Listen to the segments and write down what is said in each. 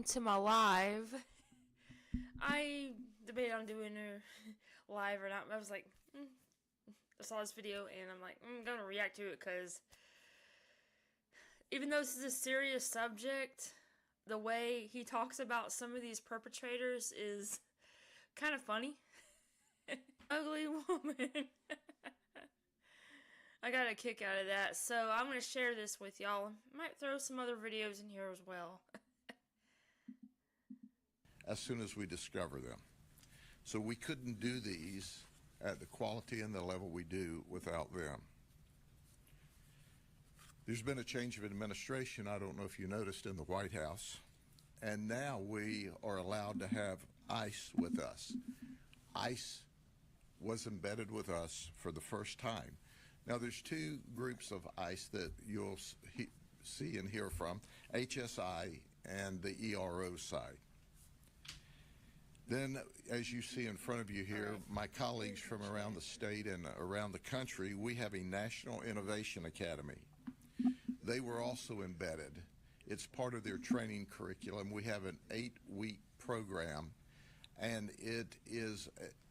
welcome to my live. I debated on doing a live or not. I was like, I saw this video and I'm like, I'm gonna react to it because even though this is a serious subject, the way he talks about some of these perpetrators is kind of funny. Ugly woman. I got a kick out of that, so I'm going to share this with y'all. Might throw some other videos in here as well. As soon as we discover them. So we couldn't do these at the quality and the level we do without them. There's been a change of administration, I don't know if you noticed, in the White House, and now we are allowed to have ICE with us. ICE was embedded with us for the first time. Now there's two groups of ICE that you'll see and hear from, HSI and the ERO side. Then, as you see in front of you here, my colleagues from around the state and around the country, we have a National Innovation Academy. They were also embedded. It's part of their training curriculum. We have an 8-week program, and it is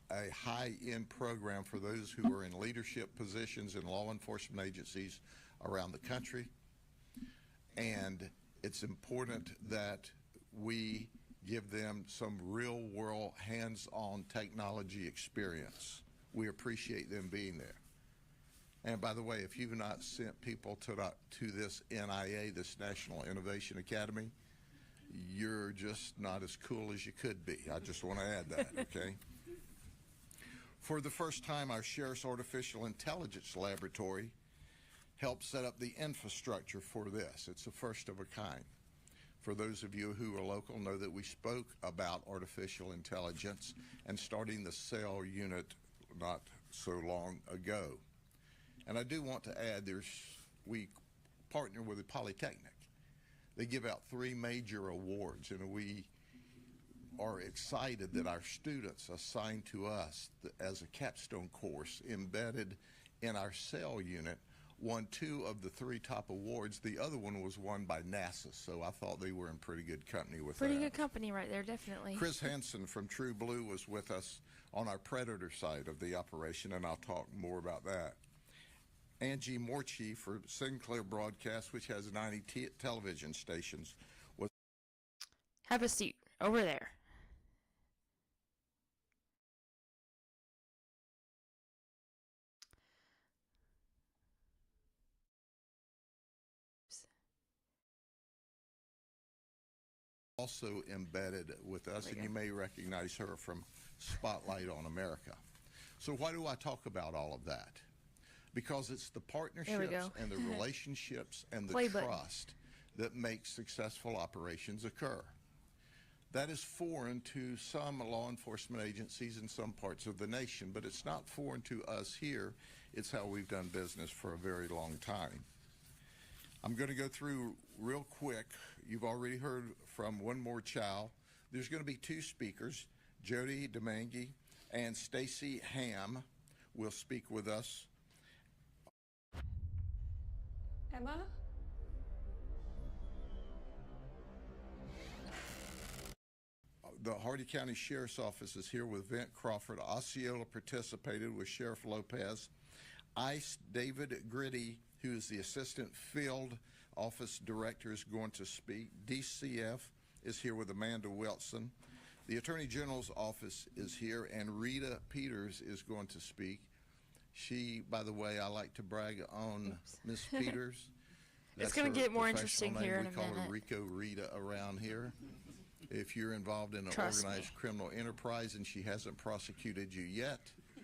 a high-end program for those who are in leadership positions in law enforcement agencies around the country. And it's important that we give them some real-world, hands-on technology experience. We appreciate them being there. And by the way, if you've not sent people to this NIA, this National Innovation Academy, you're just not as cool as you could be. I just want to add that, okay? For the first time, our Sheriff's Artificial Intelligence Laboratory helped set up the infrastructure for this. It's a first of a kind. For those of you who are local, know that we spoke about artificial intelligence and starting the cell unit not so long ago. And I do want to add, we partner with the Polytechnic. They give out 3 major awards, and we are excited that our students assigned to us as a capstone course embedded in our cell unit won 2 of the 3 top awards. The other one was won by NASA, so I thought they were in pretty good company with that. Pretty good company right there, definitely. Chris Hansen from True Blue was with us on our Predator side of the operation, and I'll talk more about that. Angie Morchi for Sinclair Broadcast, which has 90 television stations, was... Have a seat over there. Also embedded with us, and you may recognize her from Spotlight on America. So why do I talk about all of that? Because it's the partnerships and the relationships and the trust that make successful operations occur. That is foreign to some law enforcement agencies in some parts of the nation, but it's not foreign to us here. It's how we've done business for a very long time. I'm going to go through real quick. You've already heard from one more child. There's going to be 2 speakers, Jody Demangi and Stacy Ham will speak with us. Emma? The Hardy County Sheriff's Office is here with Vint Crawford. Osceola participated with Sheriff Lopez. ICE, David Gritty, who is the Assistant Field Office Director, is going to speak. DCF is here with Amanda Wilson. The Attorney General's office is here, and Rita Peters is going to speak. She, by the way, I like to brag on Miss Peters. It's going to get more interesting here in a minute. We call her Rico Rita around here. If you're involved in an organized criminal enterprise and she hasn't prosecuted you yet,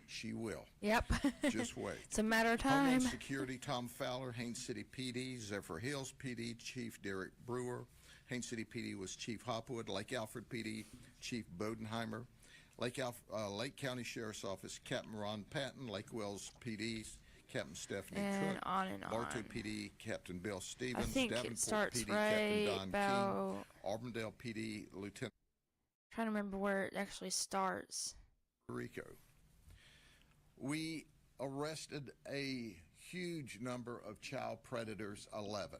she will. Yep. Just wait. It's a matter of time. Homeland Security, Tom Fowler. Haines City PD, Zephyr Hills PD, Chief Derek Brewer. Haines City PD was Chief Hopwood. Lake Alfred PD, Chief Bodenheimer. Lake County Sheriff's Office, Captain Ron Patton. Lake Wells PD, Captain Stephanie Cook. On and on. Bartow PD, Captain Bill Stevens. I think Davenport it starts PD, right Captain Don about... King. Auburndale PD, Lieutenant... I'm trying to remember where it actually starts. Rico. We arrested a huge number of child predators, 11.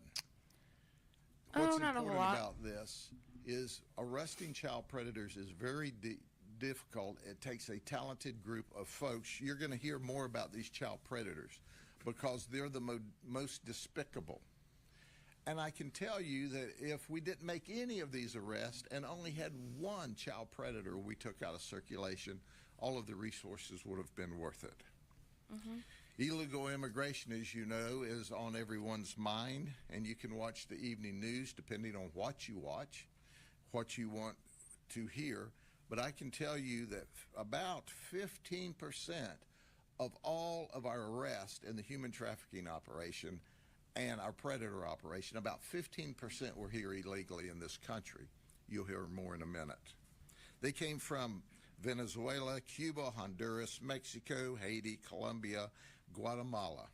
What's not a important lot. about this is arresting child predators is very difficult. It takes a talented group of folks. You're going to hear more about these child predators because they're the most despicable. And I can tell you that if we didn't make any of these arrests and only had one child predator we took out of circulation, all of the resources would have been worth it. Mm-hmm. Illegal immigration, as you know, is on everyone's mind, and you can watch the evening news depending on what you watch, what you want to hear. But I can tell you that about 15% of all of our arrests in the human trafficking operation and our predator operation, about 15% were here illegally in this country. You'll hear more in a minute. They came from Venezuela, Cuba, Honduras, Mexico, Haiti, Colombia, Guatemala.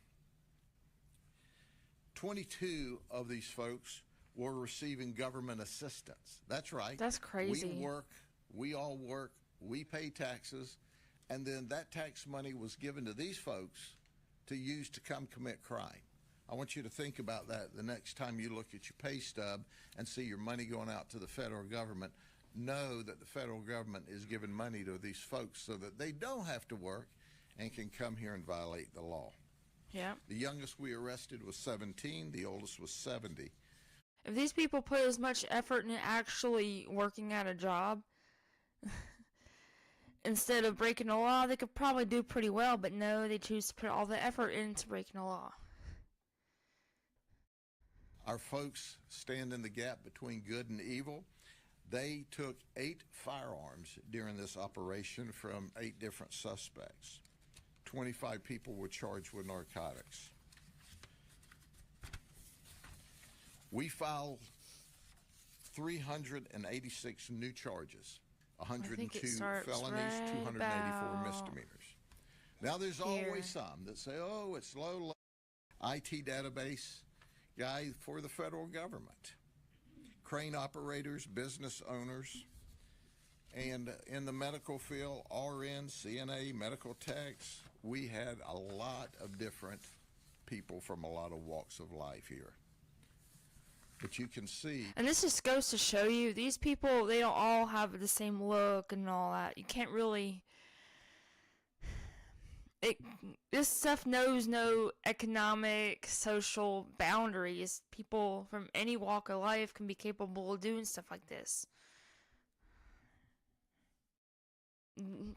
22 of these folks were receiving government assistance. That's right. That's crazy. We all work, we pay taxes, and then that tax money was given to these folks to use to come commit crime. I want you to think about that the next time you look at your pay stub and see your money going out to the federal government. Know that the federal government is giving money to these folks so that they don't have to work and can come here and violate the law. Yeah. The youngest we arrested was 17, the oldest was 70. If these people put as much effort into actually working at a job instead of breaking the law, they could probably do pretty well, but no, they choose to put all the effort into breaking the law. Our folks stand in the gap between good and evil. They took 8 firearms during this operation from 8 different suspects. 25 people were charged with narcotics. We filed 386 new charges, 102 felonies, 284 misdemeanors. Now there's always some that say, oh, it's low IT database guy for the federal government. Crane operators, business owners, and in the medical field, RN, CNA, medical techs, we had a lot of different people from a lot of walks of life here. But you can see... And this just goes to show you, these people, they don't all have the same look and all that. You can't really... This stuff knows no economic, social boundaries. People from any walk of life can be capable of doing stuff like this.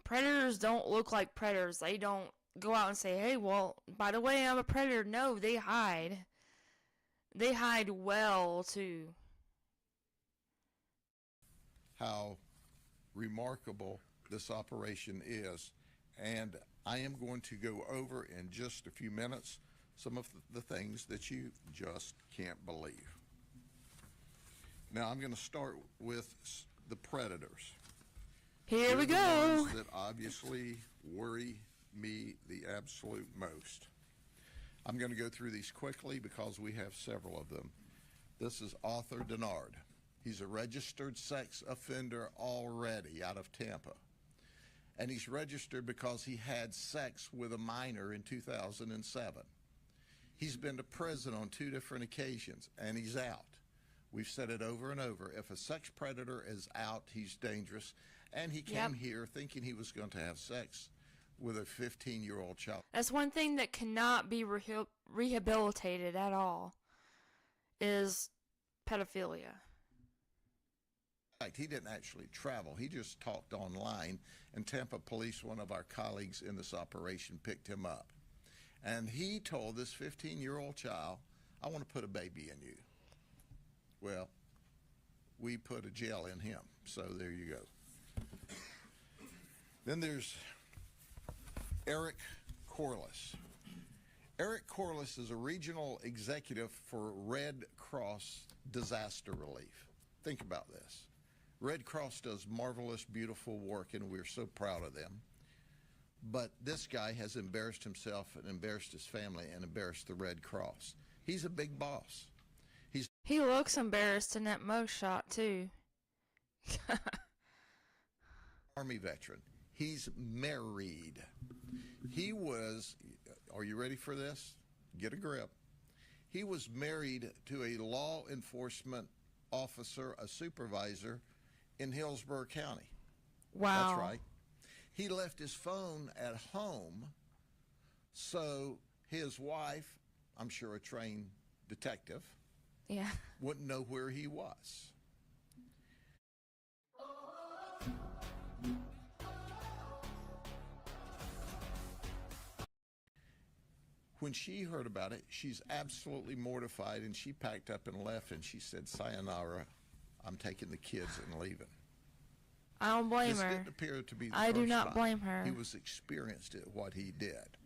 Predators don't look like predators. They don't go out and say, hey, well, by the way, I'm a predator. No, they hide. They hide well, too. How remarkable this operation is. And I am going to go over in just a few minutes some of the things that you just can't believe. Now I'm going to start with the predators. Here we go. The ones that obviously worry me the absolute most. I'm going to go through these quickly because we have several of them. This is Arthur Denard. He's a registered sex offender already out of Tampa. And he's registered because he had sex with a minor in 2007. He's been to prison on 2 different occasions, and he's out. We've said it over and over. If a sex predator is out, he's dangerous. And he came here thinking he was going to have sex with a 15-year-old child. That's one thing that cannot be rehabilitated at all, is pedophilia. In fact, he didn't actually travel. He just talked online, and Tampa police, one of our colleagues in this operation, picked him up. And he told this 15-year-old child, I want to put a baby in you. Well, we put a gel in him, so there you go. Then there's Eric Corliss. Eric Corliss is a regional executive for Red Cross Disaster Relief. Think about this. Red Cross does marvelous, beautiful work, and we're so proud of them. But this guy has embarrassed himself and embarrassed his family and embarrassed the Red Cross. He's a big boss. He looks embarrassed in that mugshot, too. Army veteran. He's married. He was, are you ready for this? Get a grip. He was married to a law enforcement officer, a supervisor in Hillsborough County. Wow. That's right. He left his phone at home so his wife, I'm sure a trained detective, Yeah. wouldn't know where he was. When she heard about it, she's absolutely mortified, and she packed up and left, and she said, "Sayonara, I'm taking the kids and leaving." I don't blame This her. didn't appear to be the I first do not time blame her. he was experienced at what he did.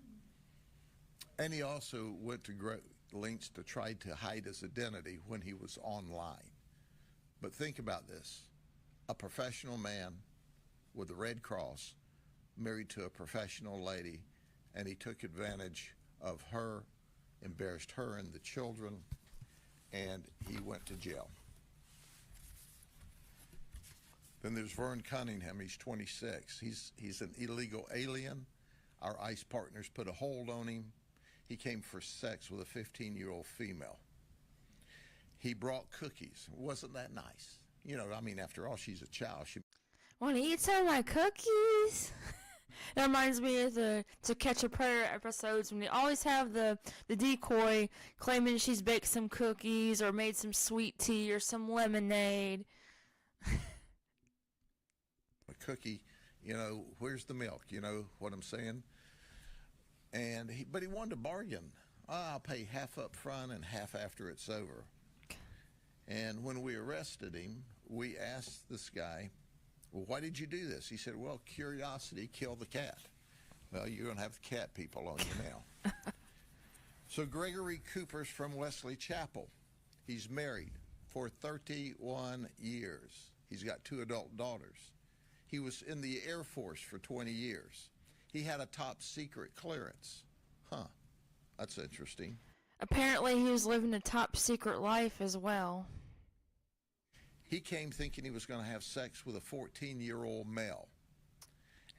And he also went to great lengths to try to hide his identity when he was online. But think about this. A professional man with the Red Cross, married to a professional lady, and he took advantage of her, embarrassed her and the children, and he went to jail. Then there's Vern Cunningham. He's 26. He's an illegal alien. Our ICE partners put a hold on him. He came for sex with a 15-year-old female. He brought cookies. Wasn't that nice? You know, I mean, after all, she's a child. She Want to eat some of my cookies? That reminds me of the To Catch a Predator episodes when they always have the decoy claiming she's baked some cookies or made some sweet tea or some lemonade. a cookie, you know, where's the milk? You know what I'm saying? But he wanted to bargain. I'll pay half up front and half after it's over. And when we arrested him, we asked this guy, "Well, why did you do this?" He said, "Well, curiosity killed the cat." Well, you're going to have cat people on you now. So Gregory Cooper's from Wesley Chapel. He's married for 31 years. He's got 2 adult daughters. He was in the Air Force for 20 years. He had a top secret clearance. Huh, that's interesting. Apparently he was living a top secret life as well. He came thinking he was going to have sex with a 14-year-old male.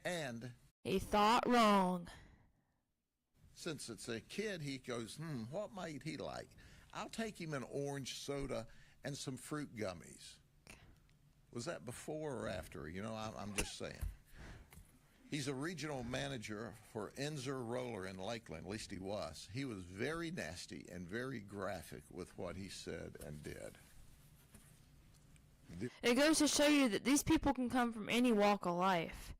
And He thought wrong. since it's a kid, he goes, what might he like? I'll take him an orange soda and some fruit gummies. Was that before or after? You know, I'm just saying. He's a regional manager for Enzer Roller in Lakeland, at least he was. He was very nasty and very graphic with what he said and did. It goes to show you that these people can come from any walk of life.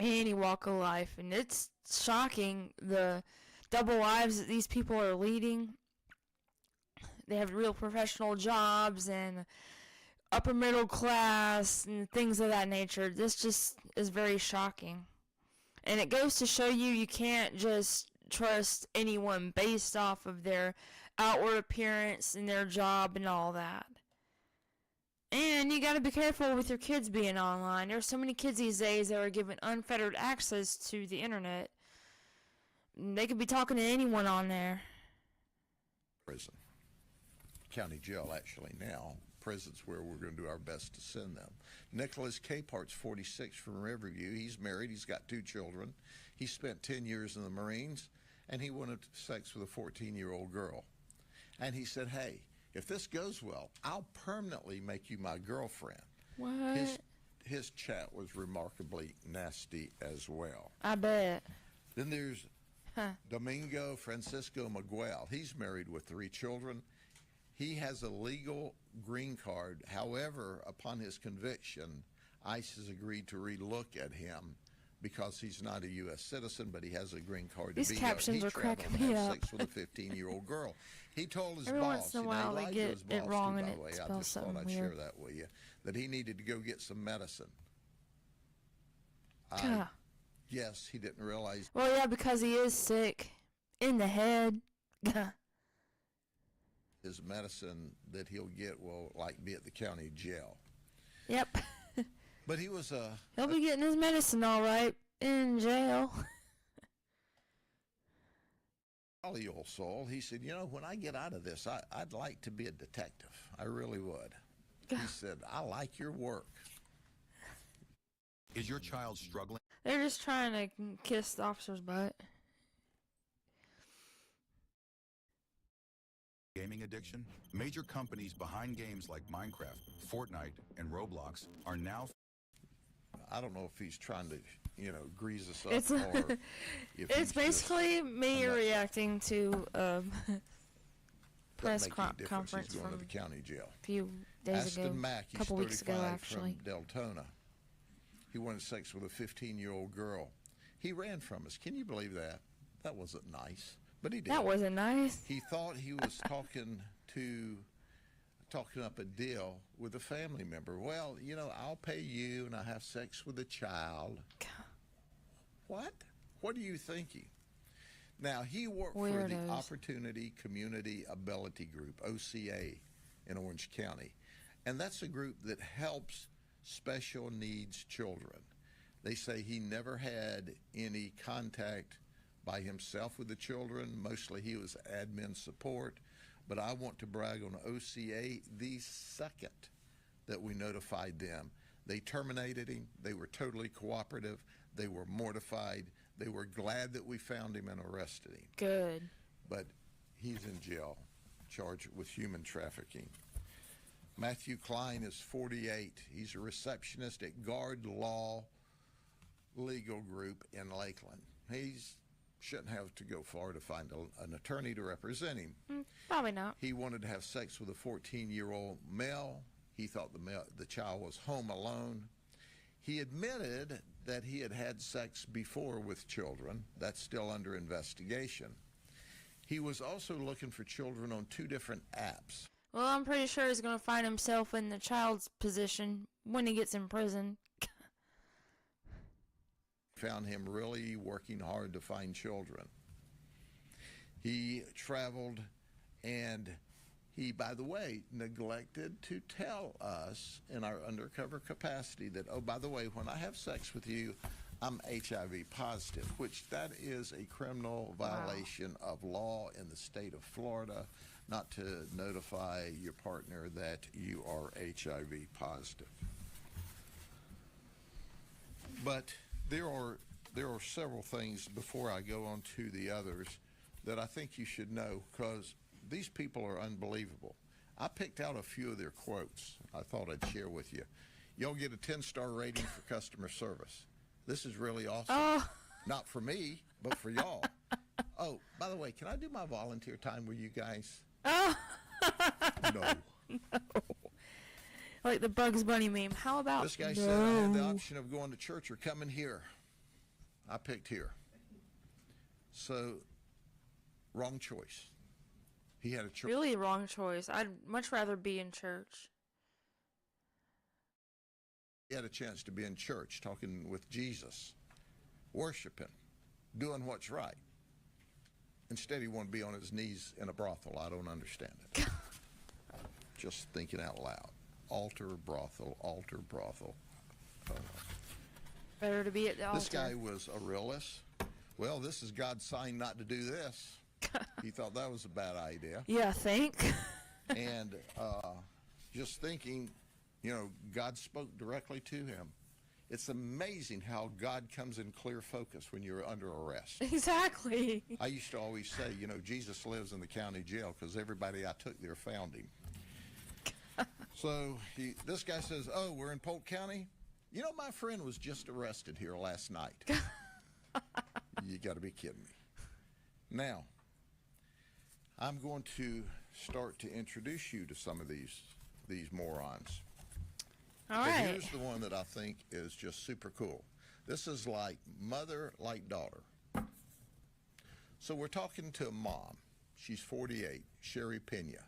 Any walk of life. And it's shocking the double lives that these people are leading. They have real professional jobs and upper middle class and things of that nature. This just is very shocking. And it goes to show you can't just trust anyone based off of their outward appearance and their job and all that. And you gotta be careful with your kids being online. There's so many kids these days that are given unfettered access to the internet. They could be talking to anyone on there. Prison. County jail, actually, now. Prisons where we're going to do our best to send them. Nicholas Capart's 46 from Riverview. He's married. He's got 2 children. He spent 10 years in the Marines, and he wanted sex with a 14-year-old girl. And he said, "Hey, if this goes well, I'll permanently make you my girlfriend." What? His chat was remarkably nasty as well. I bet. Then there's Domingo Francisco Miguel. He's married with 3 children. He has a legal green card. However, upon his conviction, ICE has agreed to relook at him because he's not a U.S. citizen, but he has a green card. These captions are cracking me up. Sex with a 15-year-old girl. He told his Every boss, once in a while they get it wrong and it spells something I'd weird. share that with you, that he needed to go get some medicine. Yes, he didn't realize. Well, yeah, because he is sick in the head. His medicine that he'll get will be at the county jail. Yep. But he was He'll be getting his medicine all right in jail. jolly old soul. He said, when I get out of this, I'd like to be a detective. I really would. He said, "I like your work." Is your child struggling? They're just trying to kiss the officer's butt. gaming addiction? Major companies behind games like Minecraft, Fortnite, and Roblox are now... I don't know if he's trying to, grease us up It's or if it's basically me reacting to press conference he's going from to the county jail. a few days ago, Aston Mack, a couple he's weeks ago 35 actually. from Deltona. He wanted sex with a 15-year-old girl. He ran from us. Can you believe that? That wasn't nice, but he did. That wasn't nice. He thought he was talking up a deal with a family member. Well, I'll pay you and I have sex with a child. What? What are you thinking? Now, he worked for the Opportunity Community Ability Group, OCA, in Orange County. And that's a group that helps special needs children. They say he never had any contact by himself with the children. Mostly he was admin support. But I want to brag on OCA. The second that we notified them, they terminated him. They were totally cooperative. They were mortified. They were glad that we found him and arrested him. Good. But he's in jail, charged with human trafficking. Matthew Klein is 48. He's a receptionist at Guard Law Legal Group in Lakeland. He shouldn't have to go far to find an attorney to represent him. Probably not. He wanted to have sex with a 14-year-old male. He thought the child was home alone. He admitted that he had had sex before with children. That's still under investigation. He was also looking for children on 2 different apps. Well, I'm pretty sure he's going to find himself in the child's position when he gets in prison. Found him really working hard to find children. He traveled and he, by the way, neglected to tell us in our undercover capacity that, oh, by the way, when I have sex with you, I'm HIV positive, which that is a criminal violation of law in the state of Florida, not to notify your partner that you are HIV positive. But there are several things before I go on to the others that I think you should know, because these people are unbelievable. I picked out a few of their quotes I thought I'd share with you. Y'all get a 10-star rating for customer service. This is really awesome. Oh. Not for me, but for y'all. Oh, by the way, can I do my volunteer time with you guys? Oh. No. No. Like the Bugs Bunny meme. How about this guy said I had the option of going to church or coming here. I picked here. So, wrong choice. He had a choice. Really wrong choice. I'd much rather be in church. He had a chance to be in church, talking with Jesus, worshiping, doing what's right. Instead, he wanted to be on his knees in a brothel. I don't understand it. Just thinking out loud. Altar, brothel, altar, brothel. Better to be at the altar. This guy was a realist. Well, this is God's sign not to do this. He thought that was a bad idea. Yeah, think. And just thinking, God spoke directly to him. It's amazing how God comes in clear focus when you're under arrest. Exactly. I used to always say, Jesus lives in the county jail because everybody I took there found him. So this guy says, oh, we're in Polk County? My friend was just arrested here last night. You got to be kidding me. Now, I'm going to start to introduce you to some of these morons. All But right. here's the one that I think is just super cool. This is like mother, like daughter. So we're talking to a mom. She's 48, Sherry Pena.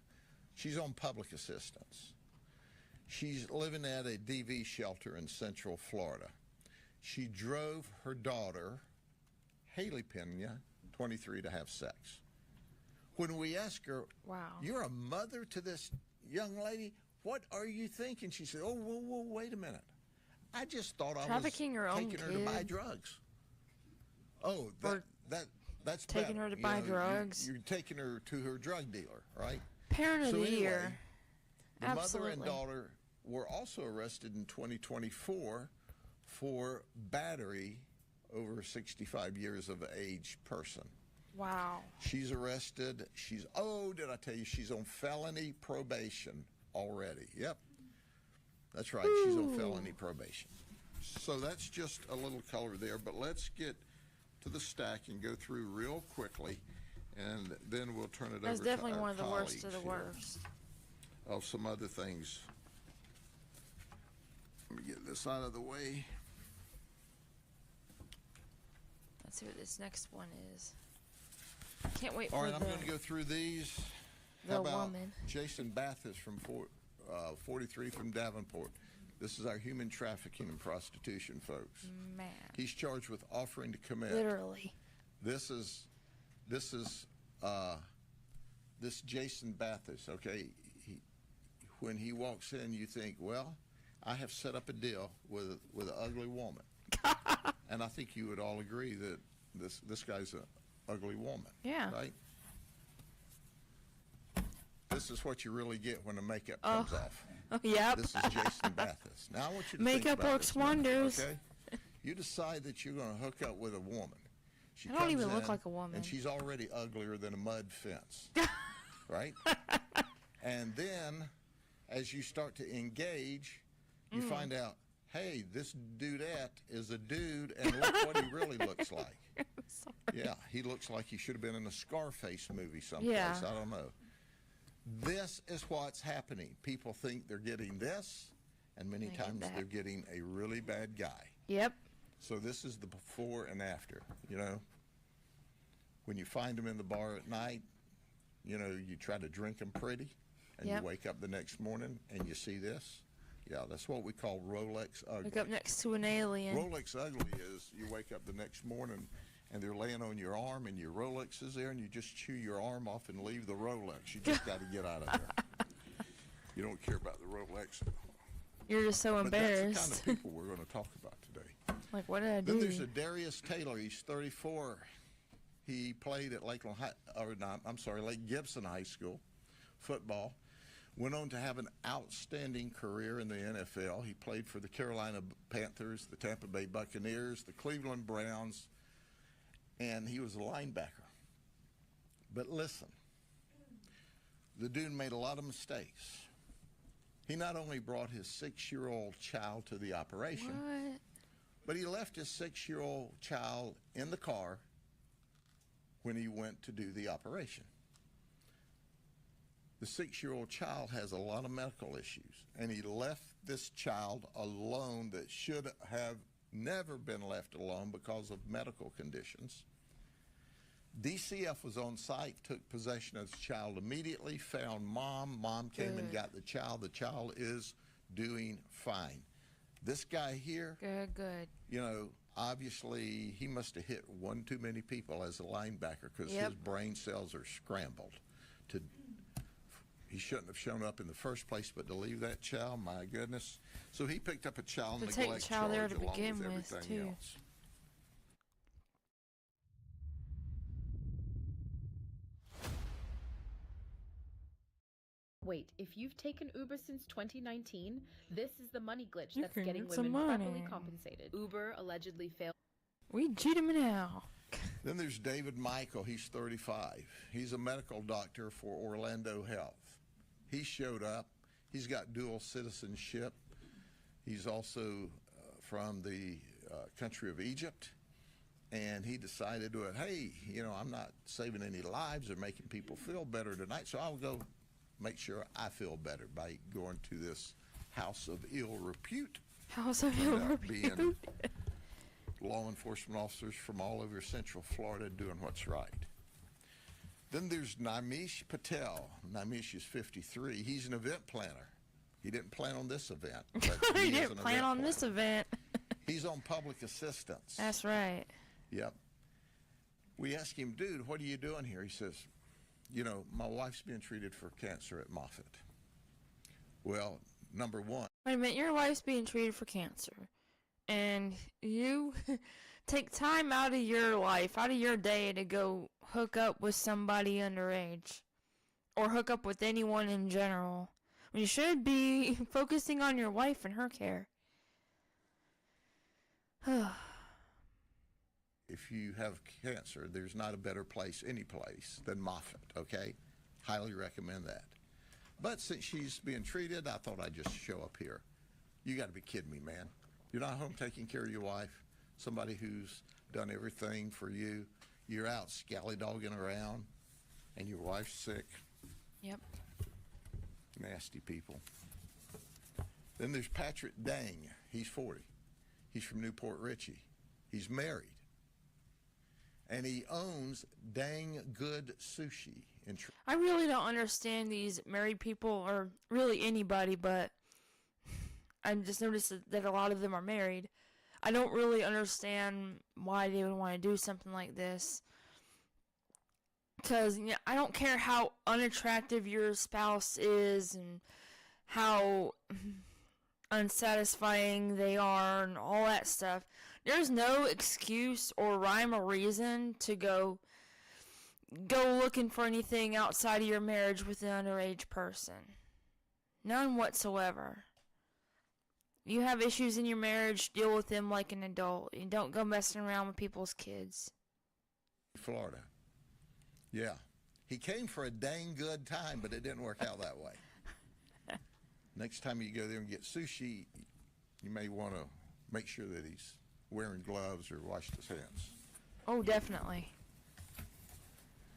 She's on public assistance. She's living at a DV shelter in Central Florida. She drove her daughter, Haley Pena, 23, to have sex. When we asked her, Wow. you're a mother to this young lady? What are you thinking? She said, oh, whoa, wait a minute. I just thought I was Trafficking your own taking her to buy kid. drugs. Oh, Or that's taking better. her to buy drugs. You're taking her to her drug dealer, right? Parent of So the anyway, year. The Absolutely. mother and daughter were also arrested in 2024 for battery over 65 years of age person. Wow. She's arrested. Did I tell you she's on felony probation already? Yep. That's right. She's on felony probation. So that's just a little color there, but let's get to the stack and go through real quickly, and then we'll turn it That's over definitely to our one of the worst of colleagues the here. worst. Of some other things. Let me get this out of the way. Let's see what this next one is. Can't wait All for right, I'm going to go through these. the How about woman. Jason Bathis from 43 from Davenport? This is our human trafficking and prostitution, folks. Man. He's charged with offering to commit. Literally. This Jason Bathis, okay? When he walks in, you think, well, I have set up a deal with an ugly woman. And I think you would all agree that this guy's an ugly woman. Yeah. Right? This is what you really get when the makeup comes off. Oh, yep. This is Jason Bathis. Now I want you to Makeup think about works this now, wonders. Okay? You decide that you're going to hook up with a woman. She I don't comes even look in, like a woman. and she's already uglier than a mud fence. Right? And then, as you start to engage, you find out, hey, this dudette is a dude, and look what he really looks like. Sorry. Yeah, he looks like he should have been in a Scarface movie someplace. Yeah. I don't know. This is what's happening. People think they're getting this, and many They get times that. they're getting a really bad guy. Yep. So this is the before and after, you know. When you find them in the bar at night, you know, you try to drink them pretty, and Yep. you wake up the next morning and you see this. Yeah, that's what we call Rolex ugly. Wake up next to an alien. Rolex ugly is you wake up the next morning and they're laying on your arm and your Rolex is there and you just chew your arm off and leave the Rolex. You just got to get out of there. You don't care about the Rolex. You're just so But that's the embarrassed. kind of people we're going to talk about today. Like, what did I do? Then there's a Darius Taylor. He's 34. He played at Lake Gibson High School football. Went on to have an outstanding career in the NFL. He played for the Carolina Panthers, the Tampa Bay Buccaneers, the Cleveland Browns, and he was a linebacker. But listen, the dude made a lot of mistakes. He not only brought his 6-year-old child to the operation, What? but he left his 6-year-old child in the car when he went to do the operation. The 6-year-old child has a lot of medical issues, and he left this child alone that should have never been left alone because of medical conditions. DCF was on site, took possession of the child immediately, found mom. Mom came and Good. got the child. The child is doing fine. This guy here, Good, good. you know, obviously he must have hit one too many people as a linebacker because Yep. his brain cells are scrambled. He shouldn't have shown up in the first place, but to leave that child, my goodness. So he picked up a child To neglect take the child there charge to along begin with with, everything too. else. Wait, if you've taken Uber since 2019, this is the money glitch You that's can getting get some women properly money. compensated. Uber allegedly failed. We cheat him now. Then there's David Michael. He's 35. He's a medical doctor for Orlando Health. He showed up. He's got dual citizenship. He's also from the country of Egypt. And he decided to, hey, you know, I'm not saving any lives or making people feel better tonight, so I'll go make sure I feel better by going to this house of ill repute. House of Turned Ill out being Repute. law enforcement officers from all over Central Florida doing what's right. Then there's Nimish Patel. Nimish is 53. He's an event planner. He didn't plan on this event. But He is didn't an plan event on this planner. event. He's on public assistance. That's right. Yep. We asked him, dude, what are you doing here? He says, you know, my wife's being treated for cancer at Moffitt. Well, number one, Wait a minute, your wife's being treated for cancer. And you take time out of your life, out of your day to go hook up with somebody underage. Or hook up with anyone in general. When you should be focusing on your wife and her care. If you have cancer, there's not a better place, any place, than Moffitt, okay? Highly recommend that. But since she's being treated, I thought I'd just show up here. You got to be kidding me, man. You're not home taking care of your wife, somebody who's done everything for you. You're out scallydogging around, and your wife's sick. Yep. Nasty people. Then there's Patrick Dang. He's 40. He's from Newport Richey. He's married. And he owns Dang Good Sushi. I really don't understand these married people, or really anybody, but I just noticed that a lot of them are married. I don't really understand why they would want to do something like this. Because, you know, I don't care how unattractive your spouse is and how unsatisfying they are and all that stuff. There's no excuse or rhyme or reason to go looking for anything outside of your marriage with an underage person. None whatsoever. You have issues in your marriage, deal with them like an adult. You don't go messing around with people's kids. Florida. Yeah. He came for a dang good time, but it didn't work out that way. Next time you go there and get sushi, you may want to make sure that he's wearing gloves or washed his hands. Oh, definitely.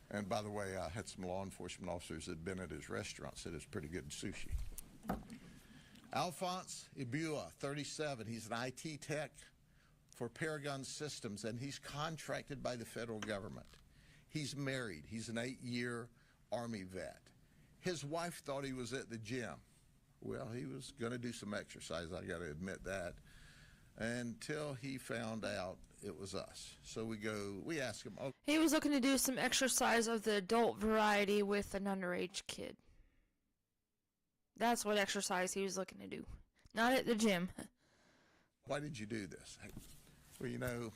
And by the way, I had some law enforcement officers that had been at his restaurant, said it's pretty good sushi. Alphonse Ibua, 37. He's an IT tech for Paragon Systems, and he's contracted by the federal government. He's married. He's an 8-year Army vet. His wife thought he was at the gym. Well, he was going to do some exercise, I got to admit that, until he found out it was us. So we asked him. Oh. He was looking to do some exercise of the adult variety with an underage kid. That's what exercise he was looking to do. Not at the gym. Why did you do this? Well, you know,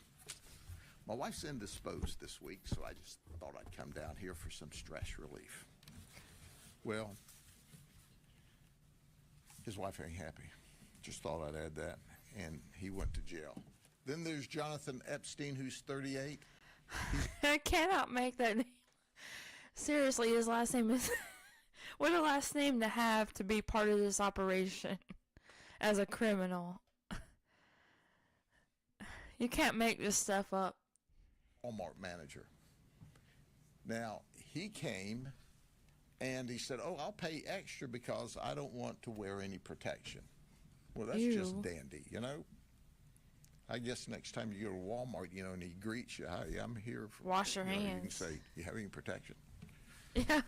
my wife's indisposed this week, so I just thought I'd come down here for some stress relief. Well, his wife ain't happy. Just thought I'd add that. And he went to jail. Then there's Jonathan Epstein, who's 38. I cannot make that name. Seriously, his last name is... What a last name to have to be part of this operation as a criminal. You can't make this stuff up. Walmart manager. Now, he came and he said, oh, I'll pay extra because I don't want to wear any protection. Well, that's just dandy, you know? I guess next time you go to Walmart, you know, and he greets you, hi, I'm here for... Wash your hands. You can say, you have any protection? Yeah.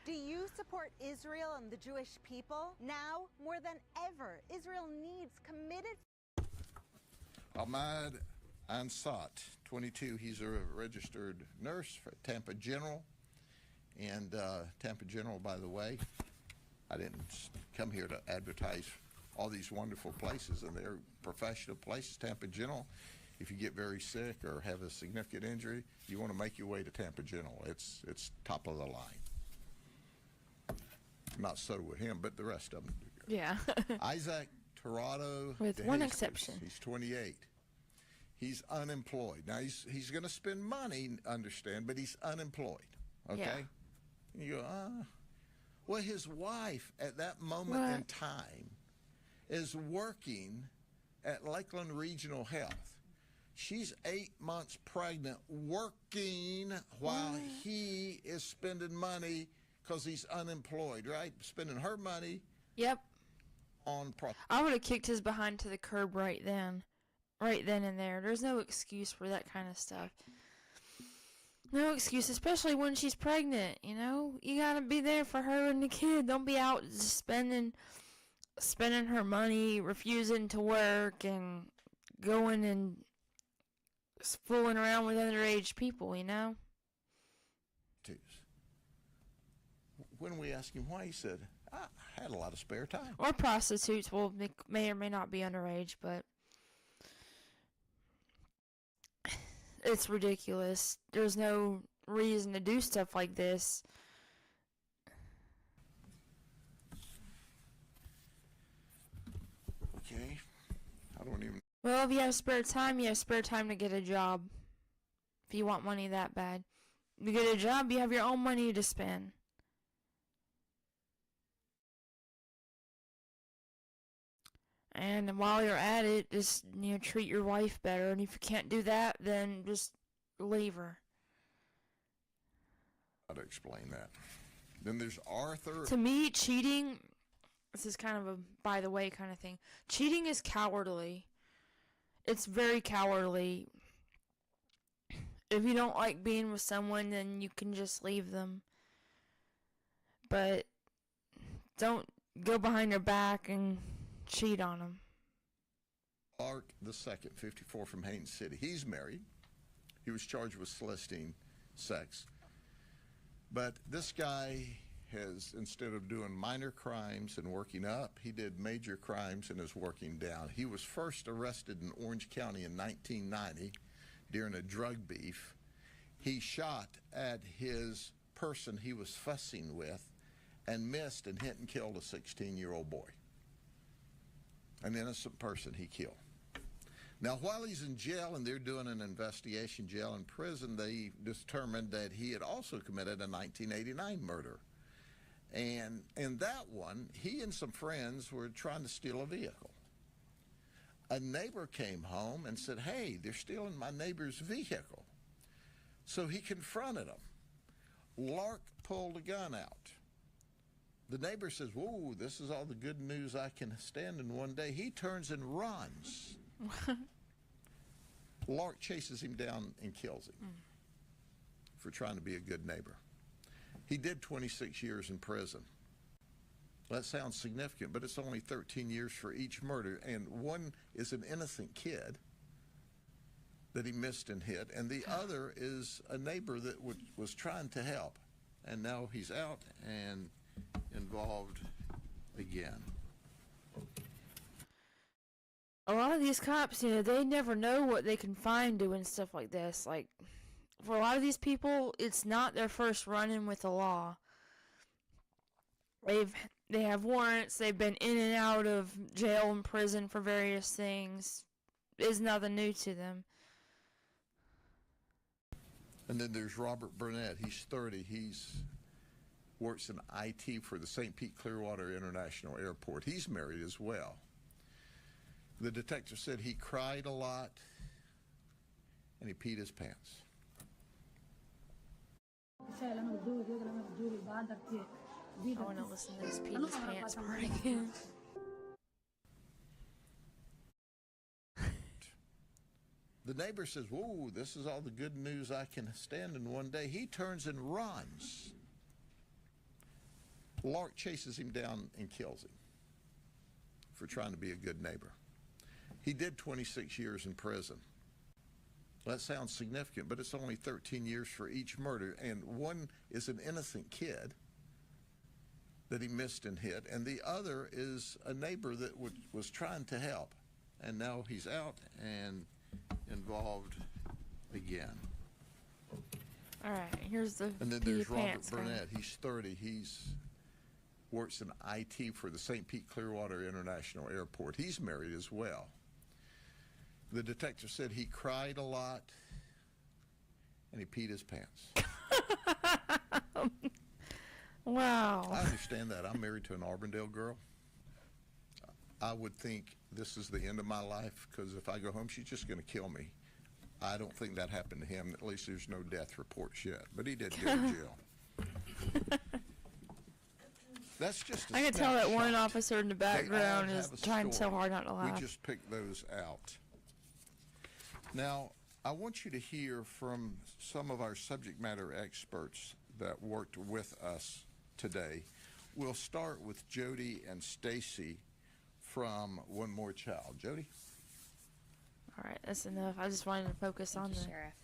Do you support Israel and the Jewish people? Now, more than ever, Israel needs committed... Ahmad Ansat, 22. He's a registered nurse for Tampa General. And Tampa General, by the way, I didn't come here to advertise all these wonderful places, and they're professional places. Tampa General, if you get very sick or have a significant injury, you want to make your way to Tampa General. It's top of the line. Not so with him, but the rest of them do. Yeah. Isaac Torado. With one exception. He's 28. He's unemployed. Now, he's going to spend money, understand, but he's unemployed. Okay? Yeah. And you go, Well, his wife at that moment in time is working at Lakeland Regional Health. She's 8 months pregnant, working while he is spending money because he's unemployed, right? Spending her money. Yep. On I would have kicked his behind to the curb right then and there. There's no excuse for that kind of stuff. No excuse, especially when she's pregnant, you know? You gotta be there for her and the kid. Don't be out just spending her money, refusing to work, and going and fooling around with underage people, you know? When we asked him why, he said, I had a lot of spare time. Or prostitutes may or may not be underage, but it's ridiculous. There's no reason to do stuff like this. Okay. I don't even Well, if you have spare time, you have spare time to get a job. If you want money that bad. You get a job, you have your own money to spend. And while you're at it, just, treat your wife better. And if you can't do that, then just leave her. How to explain that? Then there's Arthur. To me, cheating, this is kind of a by the way kind of thing. Cheating is cowardly. It's very cowardly. If you don't like being with someone, then you can just leave them. But don't go behind their back and cheat on them. Clark II, 54, from Haines City. He's married. He was charged with soliciting sex. But this guy has, instead of doing minor crimes and working up, he did major crimes and is working down. He was first arrested in Orange County in 1990 during a drug beef. He shot at his person he was fussing with and missed and hit and killed a 16-year-old boy. An innocent person he killed. Now, while he's in jail and they're doing an investigation, jail and prison, they determined that he had also committed a 1989 murder. And in that one, he and some friends were trying to steal a vehicle. A neighbor came home and said, "Hey, they're stealing my neighbor's vehicle." So he confronted them. Lark pulled a gun out. The neighbor says, "Whoa, this is all the good news I can stand in one day." He turns and runs. Lark chases him down and kills him for trying to be a good neighbor. He did 26 years in prison. That sounds significant, but it's only 13 years for each murder, and one is an innocent kid that he missed and hit, and the other is a neighbor that was trying to help, and now he's out and involved again. A lot of these cops, they never know what they can find doing stuff like this. Like, for a lot of these people, it's not their first run-in with the law. They have warrants. They've been in and out of jail and prison for various things. It's nothing new to them. And then there's Robert Burnett. He's 30. He's works in IT for the St. Pete Clearwater International Airport. He's married as well. The detective said he cried a lot and he peed his pants. I want to listen to this peed his pants part again. The neighbor says, "Whoa, this is all the good news I can stand in one day." He turns and runs. Lark chases him down and kills him for trying to be a good neighbor. He did 26 years in prison. That sounds significant, but it's only 13 years for each murder, and one is an innocent kid that he missed and hit, and the other is a neighbor that was trying to help, and now he's out and involved again. All right, here's the And then pee there's your Robert pants Burnett. He's 30. He's works in IT for the St. Pete Clearwater International Airport. He's married as well. The detective said he cried a lot and he peed his pants. Wow. I understand that. I'm married to an Auburndale girl. I would think this is the end of my life because if I go home, she's just going to kill me. I don't think that happened to him. At least there's no death reports yet. But he did go to jail. That's just a I can tell that one snapshot. officer in the They all background have is a trying so story. hard not to laugh. We just picked those out. Now, I want you to hear from some of our subject matter experts that worked with us today. We'll start with Jody and Stacy from One More Child. Jody? All right, that's enough. I just wanted to focus on Sheriff.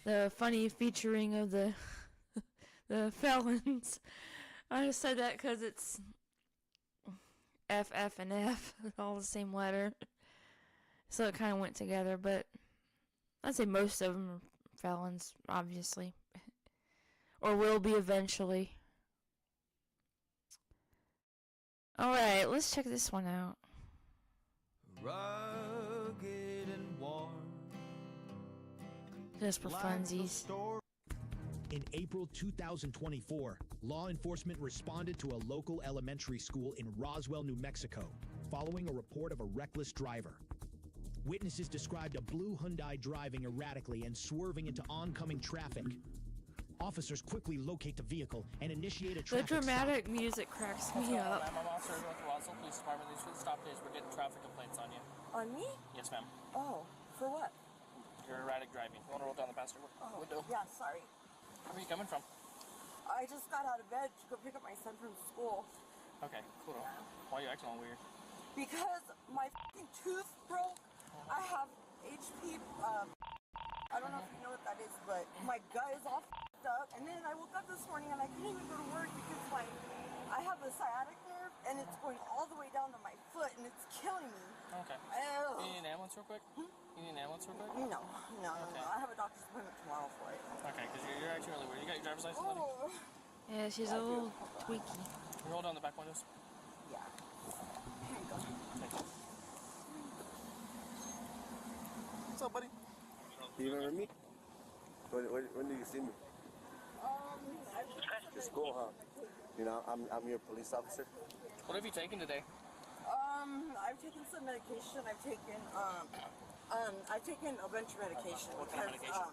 the funny featuring of the the felons. I just said that because it's F, F, and F, all the same letter. So it kind of went together, but I'd say most of them are felons, obviously. Or will be eventually. Alright, let's check this one out. Rugged Just for funsies. In April 2024, law enforcement responded to a local elementary school in Roswell, New Mexico, following a report of a reckless driver. Witnesses described a blue Hyundai driving erratically and swerving into oncoming traffic. Officers quickly locate the vehicle and initiate a The traffic dramatic music cracks me up. Ma'am, I'm Officer with the Roswell Police Department. These for the stop days. We're getting traffic complaints on you. On me? Yes, ma'am. Oh, for what? You're erratic driving. You want to roll down the passenger window? Yeah, sorry. Where are you coming from? I just got out of bed to go pick up my son from school Okay, cool. Why are you acting all weird? because my fucking tooth broke. I have HP. I don't know if you know what that is, but my gut is all fucked up. And then I woke up this morning and I couldn't even go to work because I have a sciatic nerve and it's going all the way down to my foot and it's killing me. Okay. Ugh. You need an ambulance real quick? You need an ambulance real quick? No. Okay. I have a doctor's appointment tomorrow for it. Okay, because you're acting really weird. You got your driver's license, buddy? Oh. Yeah, she's a little tweaky. You roll down the back windows. Yeah. Here you go. Thank you. What's up, buddy? You remember me? When did you see me? It's cool, huh? You know, I'm your police officer. What have you taken today? I've taken some medication. I've taken a bunch of medication. What kind of medication?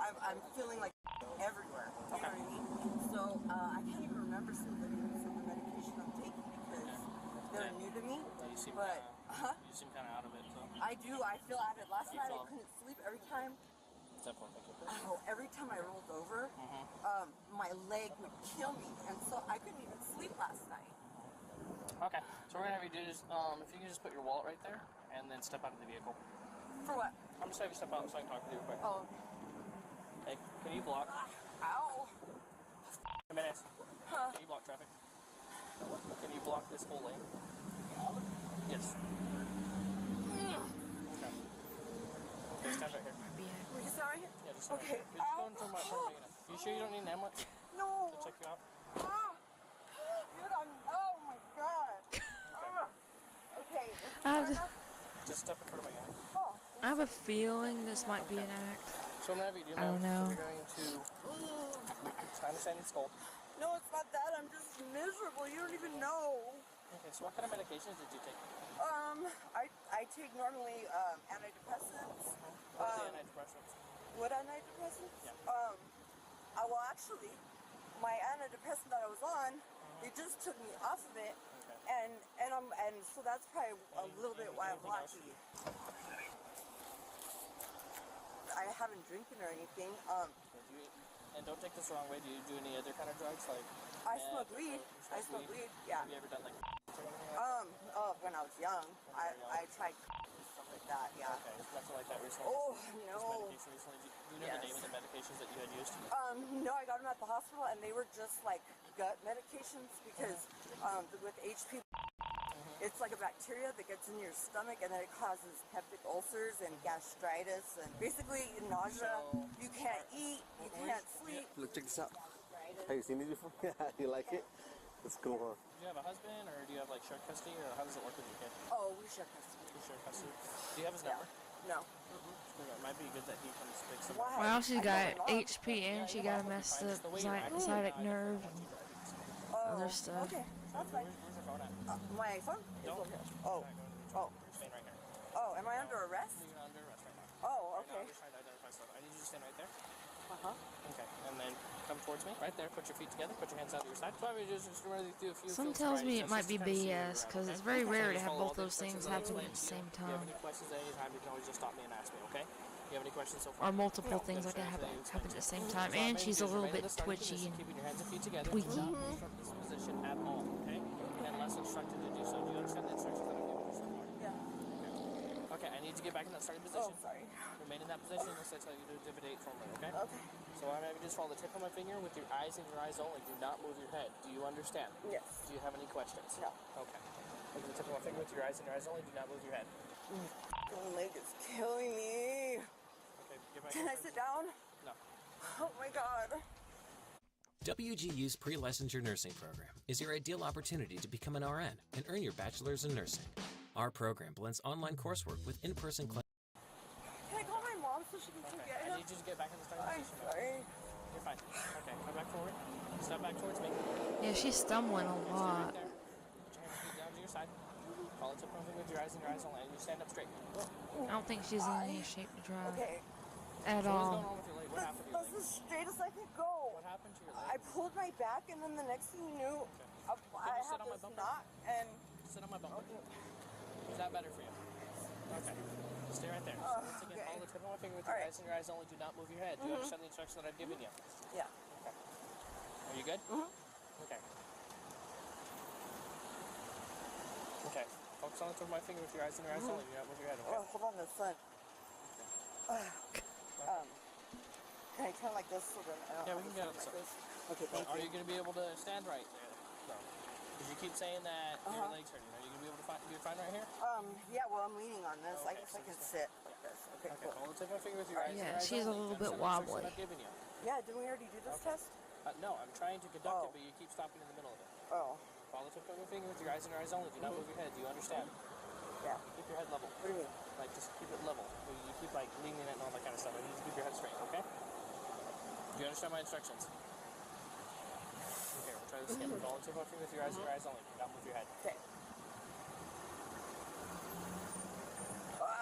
I'm feeling like everywhere. You know what I mean? So I can't even remember some of the names of the medication I'm taking because they're new to me. Yeah, you seem But you seem kind of out of it. So. I do. I feel out of it. Last night I couldn't sleep. Every time I rolled over, my leg would kill me, and so I couldn't even sleep last night. Okay, so we're gonna have you do is, if you can just put your wallet right there, and then step out of the vehicle. For what? I'm just gonna have you step out so I can talk to you real quick. Oh. Hey, can you block? Ow. Jimenez, Huh? can you block traffic? Can you block this whole lane? Yes. Okay. Okay, stand right here. Will you stand right here? Yeah, just stand Okay. right here. Just go into my unit. You sure you don't need an ambulance No. to check you out? Dude, oh my god. Okay. Just step in front of my unit. Oh. I have a feeling this might be an act. So I'm gonna have you do I don't know. So you're going to understand it's cold. No, it's not that. I'm just miserable. You don't even know. Okay, so what kind of medications did you take? I take normally antidepressants. What's the antidepressants? What antidepressants? Yeah. Well, actually, my antidepressant that I was on, they just took me off of it, Okay. and so that's probably a little bit why I'm Anything else? lucky. I haven't drinking or anything. And don't take this the wrong way. Do you do any other kind of drugs like? I smoke weed. I smoke weed. Yeah. Have you ever done like? Or anything like that? When I was young, I tried stuff like that. Yeah. Okay, nothing like that recently. Oh Just no. medication recently. Do you know the name of the medications that you had used? No, I got them at the hospital, and they were just like gut medications because with HP, it's like a bacteria that gets in your stomach, and then it causes peptic ulcers and gastritis, and basically nausea. You can't eat, you can't sleep. Look, check this out. Have you seen these before? You like it? It's cool, huh? Do you have a husband, or do you have like shared custody, or how does it work with your kid? Oh, we share custody. You share custody. Do you have his number? No. It might be good that he comes fix some. Why? Well, she I got know my mom. HP and she got a messed up sciatic nerve and other stuff. Okay, that's fine. Where's your phone at? My phone is Don't. over here. Oh. Oh. You're staying right here. Oh, am I under arrest? You're under arrest right now. Oh, Right now, okay. I'm just trying to identify stuff. I need you to stand right there. Uh-huh. Okay, and then come towards me. Right there. Put your feet together. Put your hands out to your side. So I'm gonna just really do a few. Some field tells me strides it might just be to kind of see where BS you're at, because okay? it's very Okay, rare to just have follow all both the those things instructions that I happening at explained the to you. same If you have time. any questions at any time, you can always just stop me and ask me. Okay? You have any questions so far? Or multiple things like that happen at the same time. And she's a little bit twitchy and keeping your hands and feet together. tweaky. Do not move from this position at all. Okay? Unless instructed to do so. Do you understand the instructions that I'm giving you so far? Yeah. Okay, I need to get back in that starting Oh, position. sorry. Remain in that position unless I tell you to dividate formally, okay? Okay. So I'm going to just follow the tip of my finger with your eyes and your eyes only. Do not move your head. Do you understand? Yes. Do you have any questions? No. Okay. Look at the tip of my finger with your eyes and your eyes only. Do not move your head. My leg is killing me. Okay, get back Can in I sit down? No. Oh my god. WGU's pre-licensure nursing program is your ideal opportunity to become an RN and earn your bachelor's in nursing. Our program blends online coursework with in-person classes. Can I call my mom so she can come get I him? need you to forward. Step back towards me. Yeah, she's stumbling a Stay lot. right there. Put your hands feet down to your side. Follow tip of with your eyes and your eyes only. And you stand up straight. I don't think she's in any shape to drive Okay. at So what's all. going on with your leg? What happened to your That's leg? as straight as I could go. What happened to your I leg? pulled my back, and then the next thing you knew, I you sit had on my this bumper? knot, and Sit on my bumper. Is that better for you? Okay. Stay right there. So once again, okay. follow the tip of my finger with your eyes and your eyes only. Do not move your head. Do you understand the instructions that I've given you? yeah. Okay. Are you good? Okay. Okay. Focus on the tip of my finger with your eyes and your eyes only. Do not move your head, okay? Oh, hold on, the sun. Can I turn like this so that I don't Yeah, we can get have to it. stand like this? Okay, thank Are you. you going to be able to stand right there? No. Because you keep saying that your leg's hurting. Are you going to be able to be fine right here? Yeah, well, I'm leaning on this. I Okay, guess so I can just- sit like this. Okay, Okay, cool. hold the tip of my finger with your eyes and your Yeah, eyes she's a only. little Do you bit understand the instructions wobbly. I've given you? Yeah, didn't we already do this test? No, I'm trying to conduct Oh. it, but you keep stopping in the middle of it. Oh, Follow the tip of my finger with your eyes and your eyes only. Do not move your head. Do you understand? yeah. Keep your head level. What do you mean? Like, just keep it level. You keep, like, leaning it and all that kind of stuff. You need to keep your head straight, okay? Do you understand my instructions? Okay, we'll try this again. Follow the tip of my finger with your eyes and your eyes only. Do not move your head. Okay.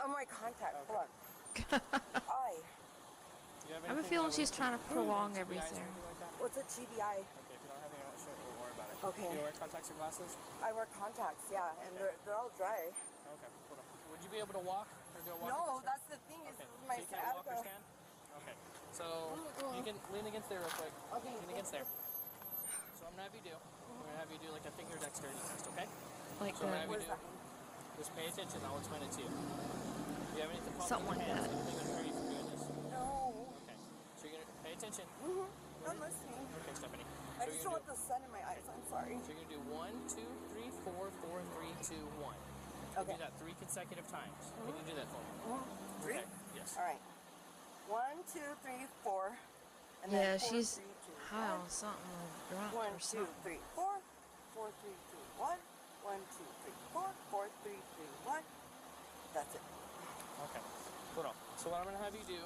My contact. Hold on. I. Do you have I have a anything feeling that she's would- trying to prolong TBIs or everything. anything like that? What's a TBI? Okay, if you don't have any, I'm not sure. We'll worry about it. Okay. Do you wear contacts or glasses? I wear contacts, yeah, and they're all dry. Okay, hold on. Would you be able to walk or do a walk? No, that's the thing is Okay. my So you can't walk or sciatica. stand? Okay. So you can lean against there real quick. Okay. Lean against there. So I'm gonna have you do. We're gonna have you do like a finger dexterity test, okay? Like So I'm gonna have that. you do. Just pay attention. I'll explain it to you. Do you have anything popping Something in like your hands? that. Anything gonna hurt you from doing this? No. Okay. So you're gonna pay attention. I'm listening. Okay, Stephanie. I So just you're don't gonna want the sun in my eyes. I'm sorry. So you're gonna do 1, 2, 3, 4, 4, 3, 2, 1. Okay. Do that 3 consecutive times. Can you do that for me? 3? Okay. Yes. All right. 1, 2, 3, 4. And Yeah, then 4, she's 3, 2, high 1. on something like drunk 1, or 2, something. 3, 4. 4, 3, 2, 1. 1, 2, 3, 4. 4, 3, 2, 1. That's it. Okay. Hold on. So what I'm going to have you do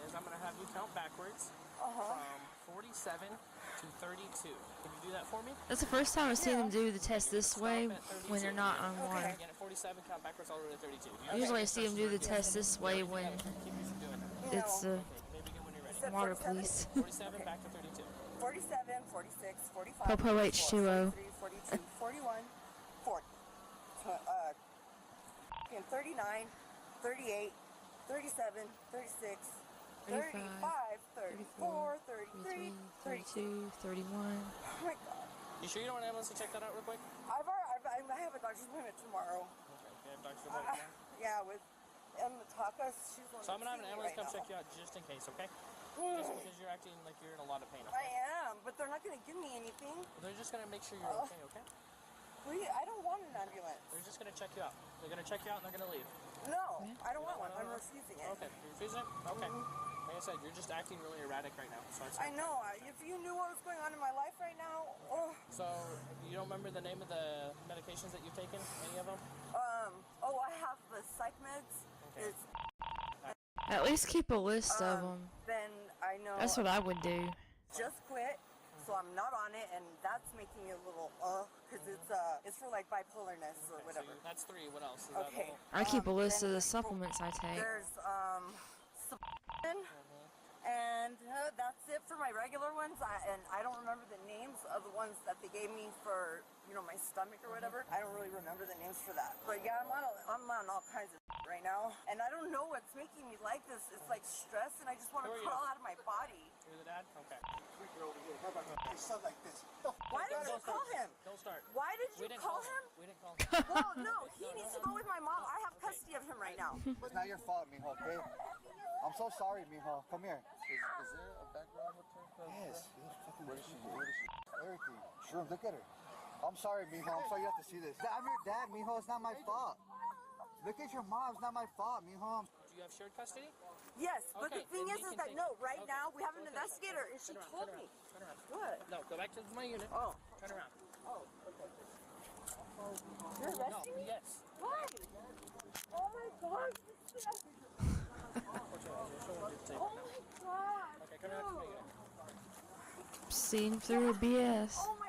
is I'm going to have you count backwards from 47 to 32. Can you do that for me? That's the first time I've seen them do the test this way Stop at 32. when they're not on water. Again, at 47, count backwards all the way to 32. Usually I see them do the test this way when Keep you from doing that. it's Okay, maybe get when you're ready. Said water 47? police. 47 back to 32. 47, 46, 45, Popo 44, H2O. 43, 42, 41, 40. 39, 38, 37, 36, 35, 34, 33, 32, 31. Oh my god. You sure you don't want an ambulance to check that out real quick? I have a doctor's appointment tomorrow. Okay. You have Dr. Bolt now? Yeah, with Takas. She's one So I'm going to have an that's ambulance seeing me come right check you out just in case, okay? Just because you're acting like you're in a lot of pain, now. okay? I am, but they're not going to give me anything. They're just going to make sure you're okay, okay? I don't want an ambulance. They're just going to check you out. They're going to check you out and they're going to leave. No, I don't want one. I'm refusing it. Okay. You're refusing it? Okay. Like I said, you're just acting really erratic right now. So I know. If you knew what was going on in my life right now, So, you don't remember the name of the medications that you've taken? Any of them? I have the psych meds. Okay. It's, At least keep a list of them. then I know. That's what I would do. Just quit, so I'm not on it, and that's making me a little because it's for like bipolarness or Okay, whatever. So that's 3. What else? Is Okay. I keep a list of then the supplements I take. There's and that's it for my regular ones. And I don't remember the names of the ones that they gave me for my stomach or whatever. I don't really remember the names for that. But yeah, I'm on all kinds of right now, and I don't know what's making me like this. It's like stress, and I just want to Who are you? crawl out of my body. You're the dad? Okay. Why did you call him? Don't start. Why did We you didn't call call him? We didn't call him. Well, no, he needs to go with my mom. I have custody of him right now. It's not your fault, mijo, okay? I'm so sorry, mijo. Come here. Is there a background with her? Yes. Fucking What is she? What is she? everything. Sure, look at her. I'm sorry, mijo. I'm sorry you have to see this. I'm your dad, mijo. It's not my fault. Look at your mom. It's not my fault, mijo. Do you have shared custody? Yes, but Okay, the thing then is we can that take no, it. right Okay. now we have an Okay. investigator, and she Turn around, told turn me. around, turn around. What? No, go back to my unit. Oh. Turn around. Oh, okay. You're No, arresting me? yes. Why? Oh my God! Unfortunately, you're showing your tape Oh now. my God! Okay, come back to my Dude. unit. seen through a BS. Oh my,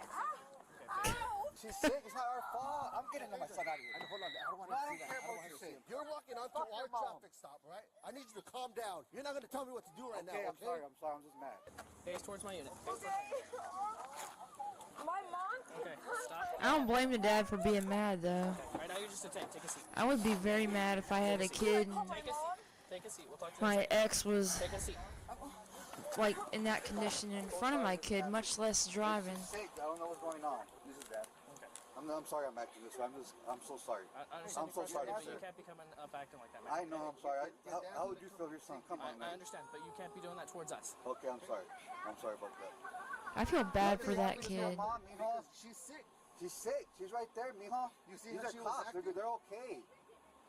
She's sick. It's not our fault. I'm getting my son out of here. Hold on, I don't want to see that. I don't want to see him. You're walking onto our traffic stop, right? I need you to calm down. You're not going to tell me what to do right now, okay? I'm sorry. I'm just mad. Face towards my unit. My mom. Okay, stop. I don't blame the dad for being mad though. Right now you're just a tank. Take a seat. I would be very mad if I had a kid and Take a seat. Take a seat. We'll talk to you my in a second. ex was Take a seat. like in that condition in front of my kid, much less driving. Sick. I don't know what's going on. This is bad. Okay. I'm sorry I'm acting this way. I'm so sorry. I understand I'm so sorry, but sir. you can't be coming up acting like that, man. I know, I'm sorry. How would you feel your son? Come on, I man. understand, but you can't be doing that towards us. Okay, I'm sorry. I'm sorry about that. I feel bad for that kid. Mom, mijo. She's sick. She's sick. She's right there, mijo. You see her? Cops. They're okay.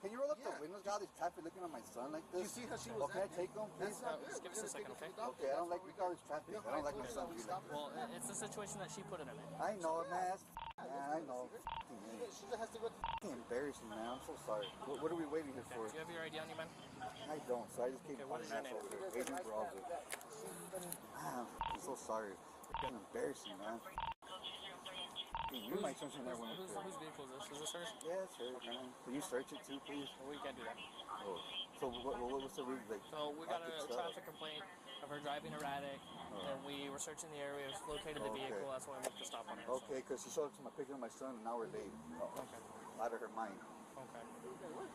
Can you roll up the windows, God? This traffic looking at my son like this. You see how she was Okay, take him, please. Just give us a second, okay? Okay, I don't like all this traffic. I don't like my son being like Well, it's the situation that she put it in. I know, man. Man, I know. She just has to go. Embarrassing, man. I'm so sorry. What are we waiting here for? Do you have your ID on you, man? I don't, so I just came Okay, from what is your name? over there. Adrian Brazil. Man, I'm so sorry. It's embarrassing, man. You might search in there when it's there. Whose vehicle is this? Is this hers? Yeah, it's hers, man. Can you search it too, please? Well, we can't do that. Oh. So what's the reason? Like, So we got a traffic complaint of her driving erratic, and we were searching the area, located the vehicle, that's why we moved the stop on her. Okay, because she showed up to my picture of my son, and now we're late. Okay. Out of her mind. Okay.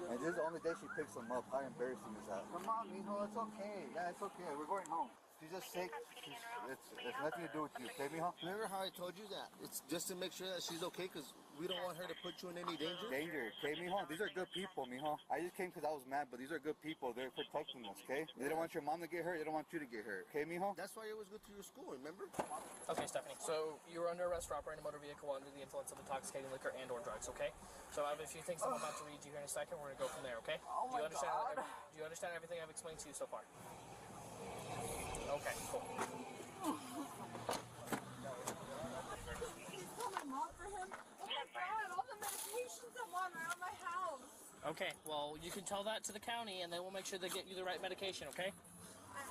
And this is the only day she picks him up. How embarrassing is that? Come on, mijo, it's okay. Yeah, it's okay. We're going home. She's just sick. It's nothing to do with you, okay, mijo? Remember how I told you that? It's just to make sure that she's okay because we don't want her to put you in any danger. Danger, okay, mijo? These are good people, mijo. I just came because I was mad, but these are good people. They're protecting us, okay? They don't want your mom to get hurt. They don't want you to get hurt, okay, mijo? That's why you always go to your school, remember? Okay, Stephanie. So you were under arrest for operating a motor vehicle under the influence of intoxicating liquor and/or drugs. Okay. So I have a few things I'm about to read you here in a second. We're gonna go from there. Okay. Do you understand? Do you understand everything I've explained to you so far? Okay. Cool. Please call my mom for him. Oh my God! All the medications I'm on are at my house. Okay. Well, you can tell that to the county, and they will make sure they get you the right medication. Okay.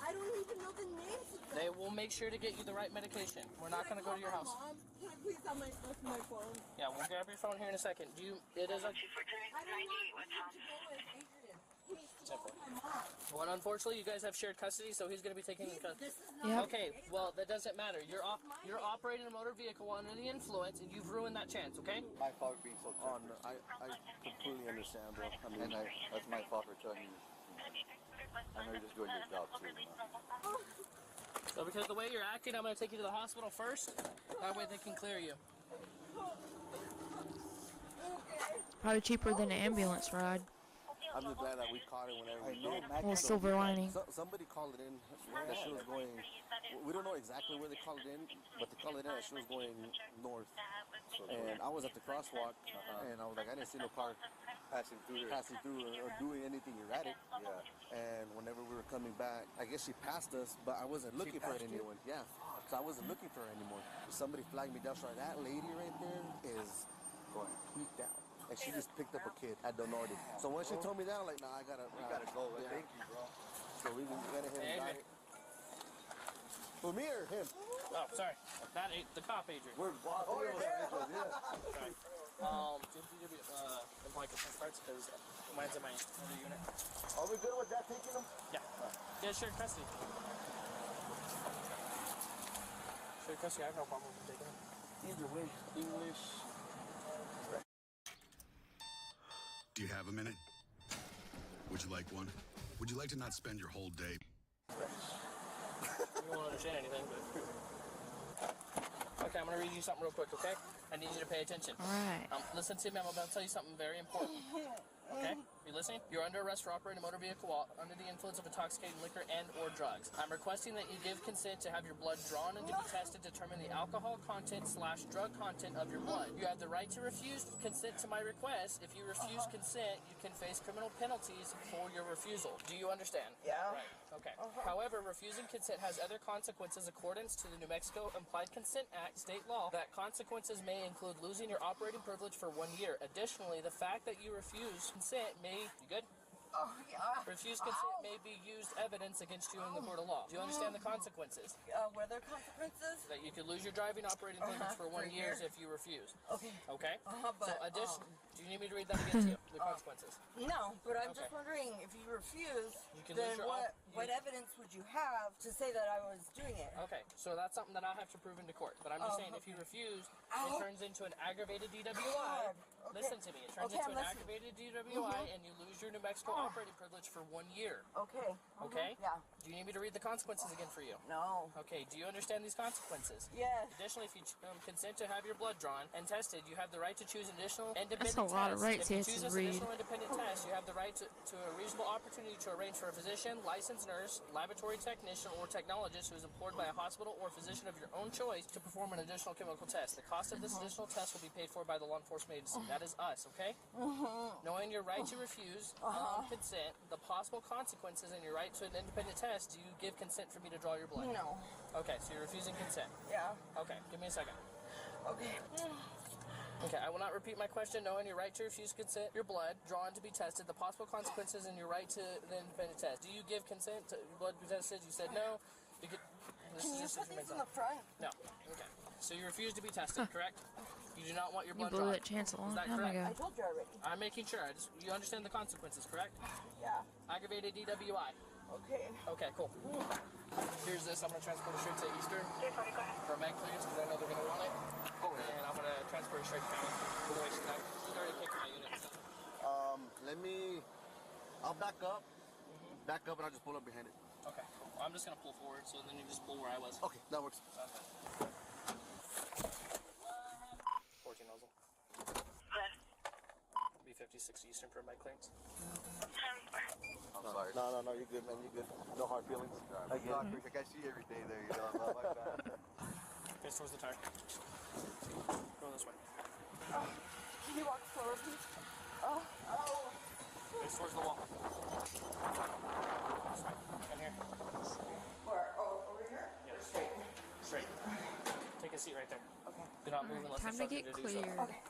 I don't even know the names of them. They will make sure to get you the right medication. We're not gonna go to your house. Mom, can I please have my phone? Yeah, we'll grab your phone here in a second. Do you? It is a. I don't know who to go with, Adrian. He needs to go with my mom. Well, unfortunately, you guys have shared custody, so he's going to be taking. This is not Okay, well, that doesn't matter. You're operating a motor vehicle under the influence, and you've ruined that chance. Okay? My fault for being so Oh, tough. no, I completely understand, bro. I mean, That's my fault for telling you. I know you're just doing your job too. So, because the way you're acting, I'm going to take you to the hospital first. That way, they can clear you. Probably cheaper than an ambulance ride. I'm just glad that we caught it whenever we did. Well, silver lining. Somebody called it in that she was going. We don't know exactly where they called it in, but they called it in that she was going north. And I was at the crosswalk, and I was like, I didn't see no car Passing through or doing anything erratic. Yeah. And whenever we were coming back, I guess she passed us, but I wasn't looking for anyone. Yeah, so I wasn't looking for her anymore. Somebody flagged me down. So that lady right there is Going. freaked out. And she just picked up a kid at Donardi. So when she told me that, I'm like, nah, I gotta go. Yeah. Thank you, bro. So we went ahead and got it. For me or him? Oh, sorry. That ain't the cop, Adrian. We're walking. Sorry. Do you employee consent cards? Because mine's in my other unit. Are we good with that taking them? Yeah. Yeah, sure, custody. Sure, custody. I have no problem with taking them. Either way. English. Do you have a minute? Would you like one? Would you like to not spend your whole day? You won't understand anything, but... Okay, I'm going to read you something real quick, okay? I need you to pay attention. All right. Listen to me, I'm about to tell you something very important. Okay? You listening? You're under arrest for operating a motor vehicle under the influence of intoxicating liquor and or drugs. I'm requesting that you give consent to have your blood drawn and to be tested to determine the alcohol content / drug content of your blood. You have the right to refuse consent to my request. If you refuse consent, you can face criminal penalties for your refusal. Do you understand? Yeah. Right. Okay. However, refusing consent has other consequences according to the New Mexico Implied Consent Act state law. That consequences may include losing your operating privilege for 1 year. Additionally, the fact that you refuse consent may... You good? Oh, yeah. Refuse consent may be used evidence against you in the court of law. Do you understand the consequences? Were there consequences? That you could lose your driving operating privilege for 1 year if you refuse. Okay. Okay? But, do you need me to read that again to you? The consequences. No, but I'm just wondering, if you refuse, can then lose your what evidence would you have to say that I was doing it? Okay, so that's something that I'll have to prove into court. But I'm just saying, if you refuse, it turns into an aggravated DWI. Listen to me. It turns into an aggravated DWI, and you lose your New Mexico operating privilege for 1 year. Okay. Okay? Yeah. Do you need me to read the consequences again for you? No. Okay, do you understand these consequences? Yes. Additionally, if you consent to have your blood drawn and tested, you have the right to choose an additional independent That's a lot of rights If you he has choose to this read. additional independent test, you have the right to a reasonable opportunity to arrange for a physician, licensed nurse, laboratory technician, or technologist who is employed by a hospital or physician of your own choice to perform an additional chemical test. The cost of this additional test will be paid for by the law enforcement agency. That is us, okay? Knowing your right to refuse consent, the possible consequences, and your right to an independent test, do you give consent for me to draw your blood? No. Okay, so you're refusing consent. Yeah. Okay, give me a second. Okay. Okay, I will not repeat my question. Knowing your right to refuse consent, your blood drawn to be tested, the possible consequences, and your right to the independent test. Do you give consent to your blood to be tested? You said no. You could, Can you put these in the front? No. Okay. So you refuse to be tested, correct? You do not want your You blood blew drawn. that chance a long Is that time correct? ago. I told you already. I'm making sure. You understand the consequences, correct? Yeah. Aggravated DWI. Okay. Okay, cool. Here's this. I'm going to transport it straight to Eastern for mag clearance because I know they're going to want it. And I'm going to transport it straight to county. He's already taken my unit. I'll back up. Back up and I'll just pull up behind it. Okay. Well, I'm just going to pull forward, so then you just pull where I was. Okay, that works. Okay. 14 nozzle. B50-60 Eastern for mag clearance. I'm sorry. No, you're good, man. You're good. No hard feelings. Again, I see you every day there, you know. My bad. Face towards the tire. Go this way. Can you walk slower, please? Face towards the wall. This way. Come here. Where? Oh, over here? Yeah. Straight. Straight. Take a seat right there. Okay. Do not move unless Time it's to something get to do so. cleared. Okay.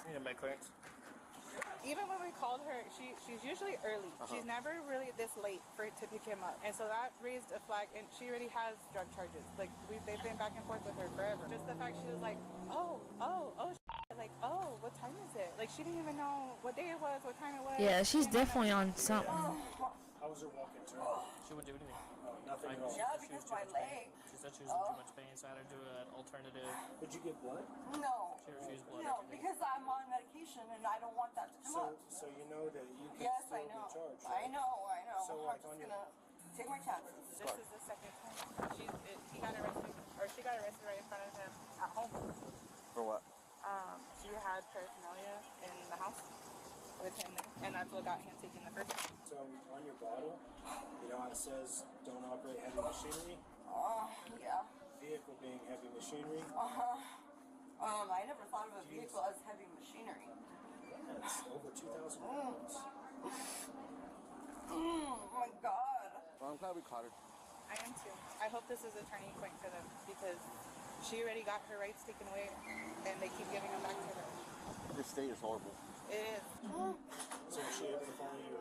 Need a med clearance. Even when we called her, she's usually early. She's never really this late for it to pick him up. And so that raised a flag, and she already has drug charges. Like, they've been back and forth with her forever. Just the fact she was like, like, oh, what time is it? Like, she didn't even know what day it was, what time it was. Yeah, she's definitely on something. How was her walking turn? She wouldn't do anything. Nothing at all. Yeah, because my leg. She said she was in too much pain, so I had to do an alternative. Did you get blood? No. She refused blood. No, because I'm on medication and I don't want that to come up. So you know that you can Yes, still I know. be charged. I know. So, I'm like, just on your- gonna take my chances. This is the second time. He got arrested, or she got arrested right in front of him at home. For what? She had paraphernalia in the house with him there, and that's what got him taking the first time. So on your bottle, you know how it says don't operate heavy machinery? Yeah. Vehicle being heavy machinery. I never thought of a vehicle as heavy machinery. Yeah, it's over 2,000 pounds. Oh my God. Well, I'm glad we caught her. I am too. I hope this is a turning point for them because she already got her rights taken away, and they keep giving them back to her. This state is horrible. It is. So was she able to follow your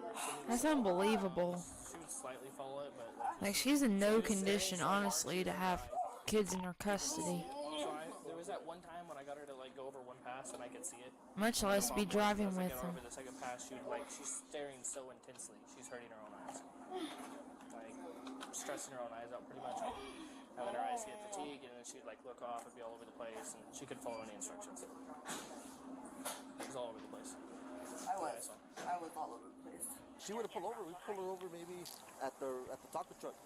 That's unbelievable. She would slightly follow it, but Like, she's in no condition, honestly, to have kids in her custody. So there was that one time when I got her to like go over one pass and I could see it. Much less be driving with her. him. Over the second pass, she's staring so intensely. She's hurting her own eyes. Like stressing her own eyes out pretty much. Having her eyes get fatigued, and then she'd like look off and be all over the place, and she couldn't follow any instructions. She was all over the place. I was all over the place. She would have pulled over. We pulled her over maybe at the taco truck,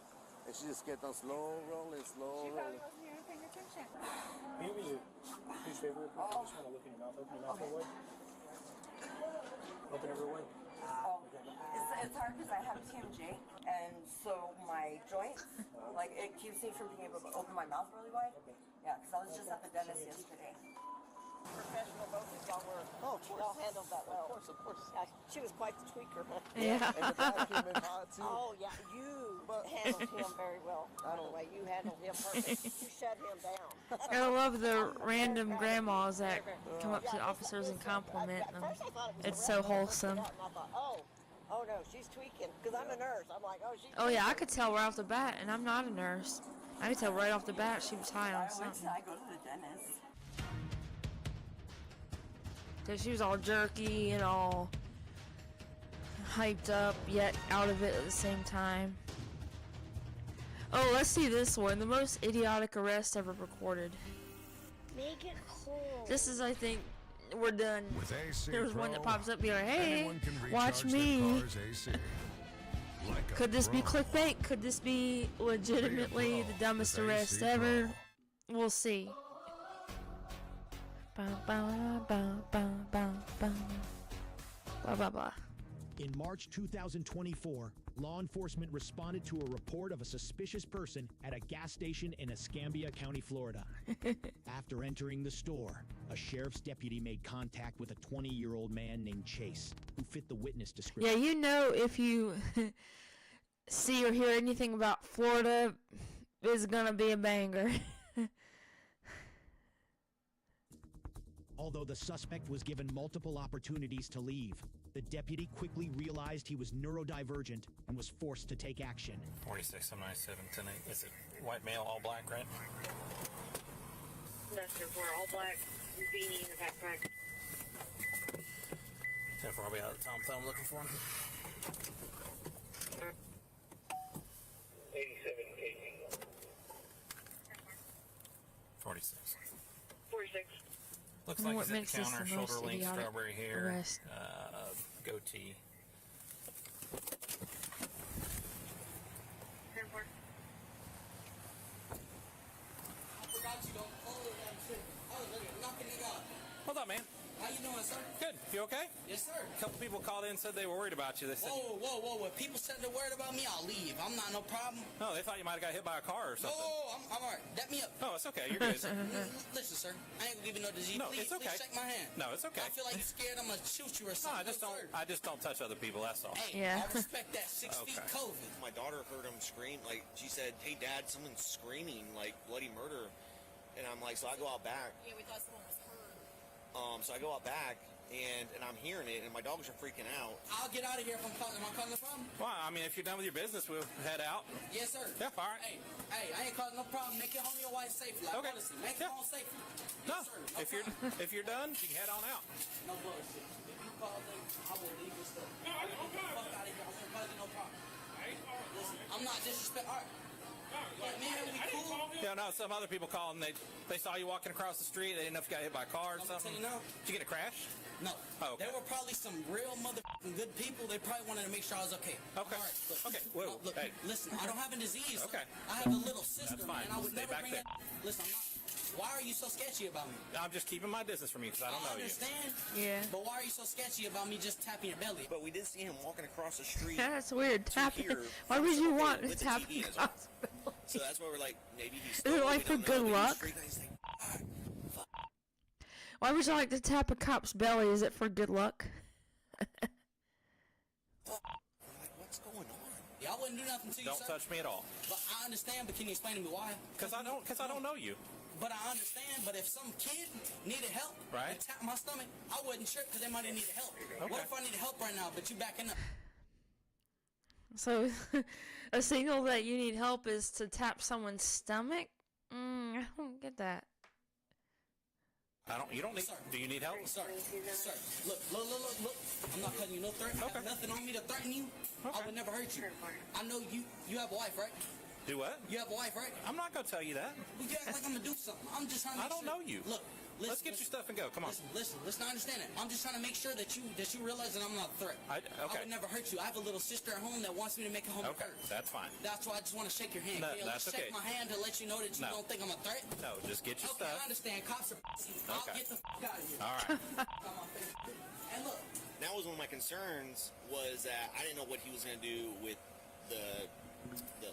and she just kept on slow rolling. She probably wasn't even paying attention. Maybe your favorite. I just want to look in your mouth. Open your mouth a little. Open every way. It's hard because I have TMJ, and so my joints, like, it keeps me from being able to open my mouth really wide. Yeah, because I was just at the dentist yesterday. Professional both y'all were. Oh, of course. Y'all handled that well. Of course. Yeah, she was quite the tweaker. Yeah. And the guy came in hot too. Oh yeah, you handled him very well. By the way, you handled him perfect. You shut him down. I love the random grandmas that come up to officers and compliment them. It's so wholesome. I thought, oh, Oh no, she's tweaking. Because I'm a nurse. I'm like, oh, she's Oh yeah, I could tell right off the bat, and I'm not a nurse. I could tell right off the bat she was high on something. I go to the dentist. Cause she was all jerky and all hyped up, yet out of it at the same time. Oh, let's see this one. The most idiotic arrest ever recorded. Make it cold. This is, I think, we're done. With AC There's one that Pro, pops up, be like, hey, anyone can watch recharge their me. car's AC. Like a Could this be pro. clickbait? Could this be legitimately the dumbest with arrest AC ever? We'll see. Blah, blah, blah, blah, blah, blah. Blah, blah, blah. In March 2024, law enforcement responded to a report of a suspicious person at a gas station in Escambia County, Florida. After entering the store, a sheriff's deputy made contact with a 20-year-old man named Chase, who fit the witness description. Yeah, you know, if you see or hear anything about Florida, it's gonna be a banger. Although the suspect was given multiple opportunities to leave, the deputy quickly realized he was neurodivergent and was forced to take action. 46, 97, 10, 8. Is it white male, all black, right? That's for all black, beanie in the backpack. 10-4, I'll be out of Tom Thumb looking for him. 87 KG. 46. 46. Looks I wonder like what he's at makes the this counter, the most shoulder length, idiotic strawberry hair, arrest. Goatee. 10-4. Hold on, man. How you doing, sir? Good. You okay? Yes, sir. A couple people called in and said they were worried about you. They said, Whoa. If people said they're worried about me, I'll leave. I'm not no problem. no, they thought you might have got hit by a car or something. No, I'm all right. Dap me up. No, it's okay. You're good. Listen, sir. I ain't gonna give you no disease. No, please, it's okay. Please shake my hand. No, it's okay. I feel like you're scared I'm gonna shoot you or No, something. I just don't touch other people. That's all. Hey, I respect that 6 feet Okay. COVID. My daughter heard him scream. Like, she said, hey, Dad, someone's screaming, like, bloody murder. And I'm like, so I go out back. Yeah, we thought someone was hurt. So I go out back, and I'm hearing it, and my dogs are freaking out. I'll get out of here if I'm causing. Am I causing a problem? Well, I mean, if you're done with your business, we'll head out. Yes, sir. Yeah, all right. Hey, I ain't causing no problem. Make it home to your wife safely. Like, Okay. honestly, make it home safely. No, Yes, sir. if you're done, you can head on out. No bullshit. If you call them, I will leave this stuff. No, get the fuck out of here. I'm gonna cause you no problem. Listen, I'm not disrespect. All right. Like, man, we cool. Yeah, no, some other people called and they saw you walking across the street. They didn't know if you got hit by a car or something. Tell you now. Did you get a crash? No. Oh, okay. There were probably some real motherfucking good people. They probably wanted to make sure I was okay. Okay. All right, look, Okay. Whoa. Look, Hey. listen, I don't have a disease. Okay. I have a little sister, That's fine. man. I would Stay never back bring there. it. Listen, I'm not. Why are you so sketchy about me? I'm just keeping my distance from you because I don't know you. understand. Yeah. But why are you so sketchy about me just tapping your belly? But we did see him walking across the street. That's weird. Tapping. here, Why would you okay, want to with the tap TV in his across? So that's why we're like, maybe he's Is it like for good luck? Why would you like to tap a cop's belly? Is it for good luck? What's going on? Yeah, I wouldn't do nothing to you, Don't sir. touch me at all. But I understand, but can you explain to me why? Because I don't know you. But I understand, but if some kid needed help Right. and tapped my stomach, I wouldn't trip because they might have needed help. Okay. What if I needed help right now, but you backing up? So, a signal that you need help is to tap someone's stomach? I don't get that. You don't need. Do you need help? Sir, look. I'm not cutting you no threat. I have nothing on me to threaten you. I would never hurt you. I know you have a wife, right? Do what? You have a wife, right? I'm not gonna tell you that. Well, you act like I'm gonna do something. I'm just trying to I don't know you. Look, Let's get your stuff and go. Come on. Listen. I understand it. I'm just trying to make sure that you realize that I'm not a threat. I would never hurt you. I have a little sister at home that wants me to make it home. Okay, that's fine. That's why I just want to shake your hand. No, Okay? that's Shake okay. my hand to let you know that you don't think I'm a threat. No, just get your Okay, stuff. I understand. Cops are I'll Okay. get the fuck out of here. All right. And look. That was one of my concerns, was that I didn't know what he was going to do with the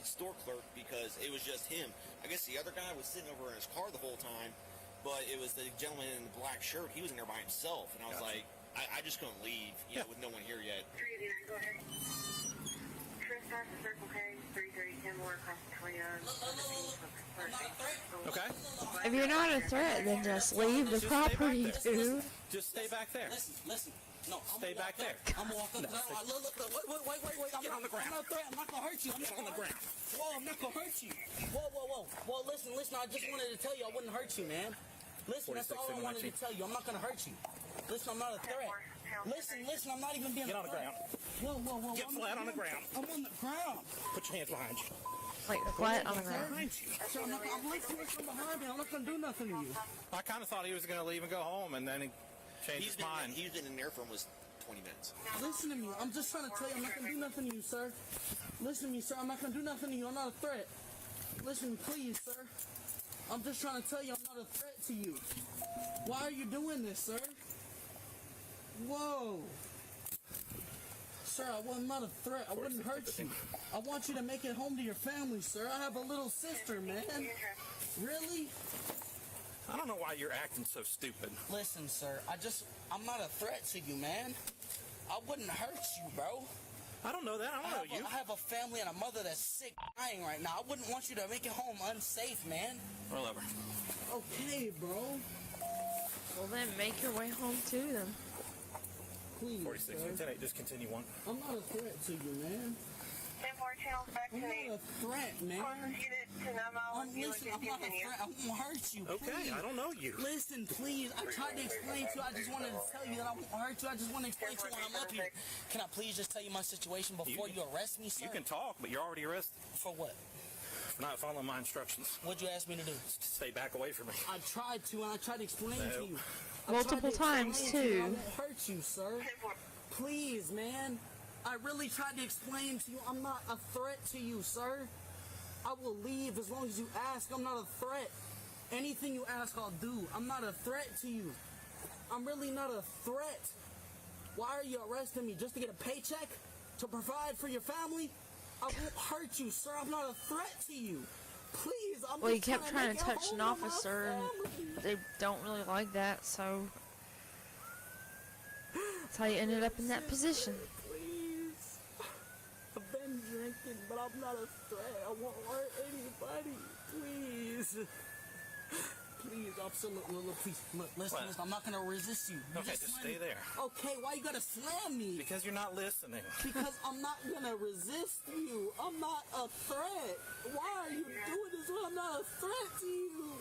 store clerk because it was just him. I guess the other guy was sitting over in his car the whole time, but it was the gentleman in the black shirt. He was in there by himself, and I was like, I just couldn't leave, with no one here yet. 389, go ahead. Trespass to Circle K, 3310 more across the Toyota. Okay. If you're not a threat, then just leave the Just stay back property, there. dude. Just stay back there. Listen. No, Stay back there. I'm gonna walk up there. Look, wait. Get on the ground. I'm not threatening. I'm not gonna hurt you. Get on the ground. Whoa, I'm not gonna hurt you. Whoa. Well, listen. I just wanted to tell you I wouldn't hurt you, man. Listen, that's all I wanted to tell you. I'm not gonna hurt you. Listen, I'm not a threat. Listen, I'm not even being Get on the ground. Whoa. Get flat on the ground. I'm on the ground. Put your hands behind you. Like flat on the ground. Sir, I'm listening from behind me. I'm not gonna do nothing to you. I kind of thought he was going to leave and go home, and then he changed his mind. He's been in there for almost 20 minutes. Listen to me. I'm just trying to tell you I'm not gonna do nothing to you, sir. Listen to me, sir. I'm not gonna do nothing to you. I'm not a threat. Listen to me, please, sir. I'm just trying to tell you I'm not a threat to you. Why are you doing this, sir? Whoa. Sir, I'm not a threat. I wouldn't hurt you. I want you to make it home to your family, sir. I have a little sister, man. Really? I don't know why you're acting so stupid. Listen, sir. I'm not a threat to you, man. I wouldn't hurt you, bro. I don't know that. I don't know you. I have a family and a mother that's sick, dying right now. I wouldn't want you to make it home unsafe, man. Roll over. Okay, bro. Well, then make your way home to them. Please, 46, sir. 10-8, just continue one. I'm not a threat to you, man. 10-4 channels back to I'm not a threat, man. Listen, I'm not a threat. I won't hurt you. Okay, please. I don't know you. Listen, please. I tried to explain to you. I just wanted to tell you that I won't hurt you. I just want to explain to you when I'm up here. Can I please just tell you my situation before you arrest me, sir? You can talk, but you're already arrested. For what? For not following my instructions. What'd you ask me to do? Stay back away from me. I tried to, and I tried to explain to you. Multiple times, too. I won't hurt you, sir. Please, man. I really tried to explain to you I'm not a threat to you, sir. I will leave as long as you ask. I'm not a threat. Anything you ask, I'll do. I'm not a threat to you. I'm really not a threat. Why are you arresting me? Just to get a paycheck? To provide for your family? I won't hurt you, sir. I'm not a threat to you. Please, I'm Well, he just kept trying to touch an home to my officer, and they don't really like that, so that's how you ended up in that position. Please. I've been drinking, but I'm not a threat. I won't hurt anybody. Please. Please, absolutely. Look, please. Look, listen, I'm not going to resist you. Okay, just stay there. Okay, why you got to slam me? Because you're not listening. Because I'm not going to resist you. I'm not a threat. Why are you doing this when I'm not a threat to you?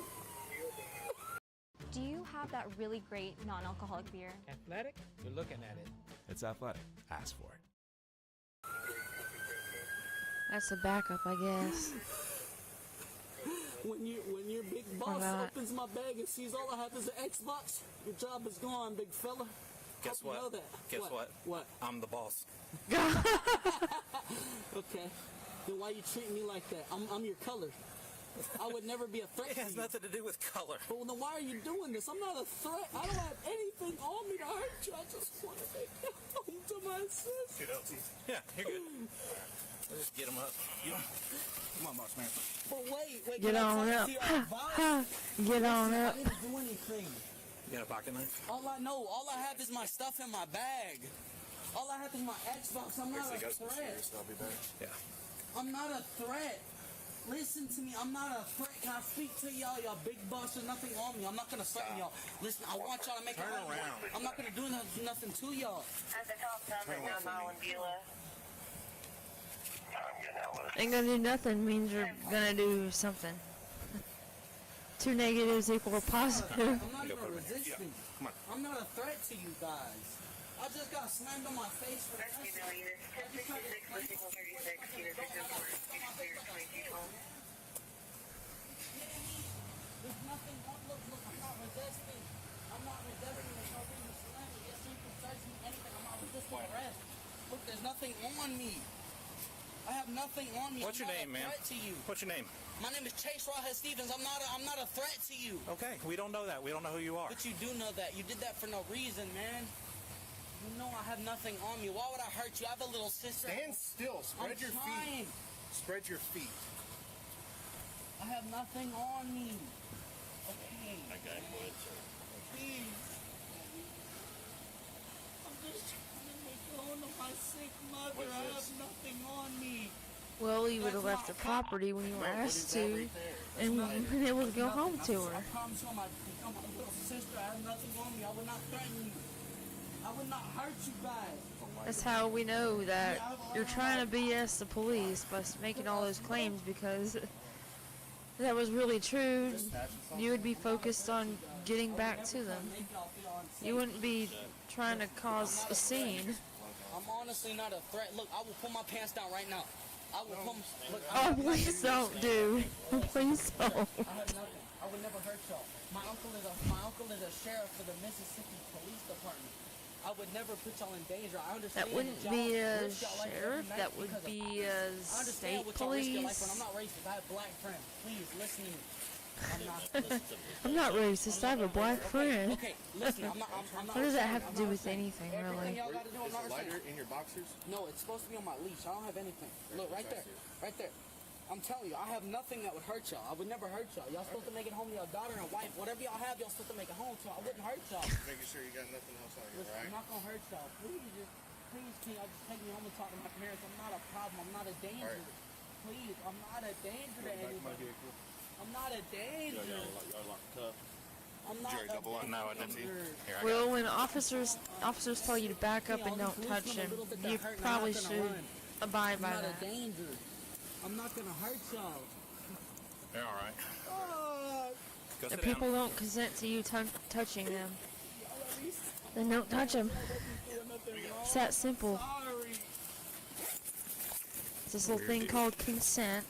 Do you have that really great non-alcoholic beer? Athletic? You're looking at it. It's athletic. Ask for it. That's a backup, I guess. When your big boss opens my bag and sees all I have is an Xbox, your job is gone, big fella. Guess what? You know that. Guess what? What? I'm the boss. Okay. Then why you treat me like that? I'm your color. I would never be a threat. It has nothing to do with color. Well, then why are you doing this? I'm not a threat. I don't have anything on me to hurt you. I just want to make it home to my sister. Yeah, you're good. Let's just get him up. Come on, boss man. But wait. Get on up. Get on up. I didn't do anything. You got a pocket knife? All I have is my stuff in my bag. All I have is my Xbox. I'm not a threat. I'll be back. Yeah. I'm not a threat. Listen to me. I'm not a threat. Can I speak to y'all big boss? There's nothing on me. I'm not going to threaten y'all. Listen, I want y'all to make it home. I'm not going to do nothing to y'all. At the top number, 9 mile and Beulah. Ain't gonna do nothing means you're gonna do something. Two negatives equal a positive. I'm not even resisting. I'm not a threat to you guys. I just got slammed on my face for that. Rescue now, units 1066, listening 36, unit 604, unit clear 2212. There's nothing on. Look, I'm not resisting. I'm not resisting. There's no reason to slam me. Yes, you can search me, anything. I'm not resisting arrest. Look, there's nothing on me. I have nothing on me. What's your name, man? Threat to you. What's your name? My name is Chase Rawhead Stevens. I'm not a threat to you. Okay, we don't know that. We don't know who you are. But you do know that. You did that for no reason, man. You know I have nothing on me. Why would I hurt you? I have a little sister. Stand still. Spread your feet. Spread your feet. I have nothing on me. Okay. That guy would, sir. Please. I'm just trying to make it home to my sick mother. I have nothing on me. Well, you would have left the property when you were asked to, and been able to go home to her. I promise you, my little sister, I have nothing on me. I will not threaten you. I I would not hurt you guys. That's how we know that you're trying to BS the police by making all those claims, because if that was really true, you would be focused on getting back to them. You wouldn't be trying to cause a scene. I'm honestly not a threat. Look, I will pull my pants down right now. I will pull. Look, Oh, please don't, dude. Please don't. I have nothing. I would never hurt y'all. My uncle is a sheriff for the Mississippi Police Department. I would never put y'all in danger. I understand. That wouldn't be a sheriff. That would be a state police. I'm not racist. I have black friends. Please listen to me. I'm not racist. I have a black friend. Okay, listen. I'm not. What does that have to do with anything, really? Y'all gotta do, I'm not Lighter in your boxers? No, it's supposed to be on my leash. I don't have anything. Look, right there. Right there. I'm telling you, I have nothing that would hurt y'all. I would never hurt y'all. Y'all supposed to make it home to your daughter and wife. Whatever y'all have, y'all supposed to make it home to. I wouldn't hurt y'all. Making sure you got nothing else on you, Listen, right? I'm not gonna hurt y'all. Please, can y'all just take me home and talk to my parents? I'm not a problem. I'm not a danger. Please, I'm not a danger to anybody. I'm not a danger. I'm not a danger. Well, when officers tell you to back up and don't touch him, you probably should abide by I'm not that. a danger. I'm not gonna hurt y'all. You're all right. Go If sit people down. don't consent to you touching them, then don't touch them. It's that simple. It's this little thing called consent.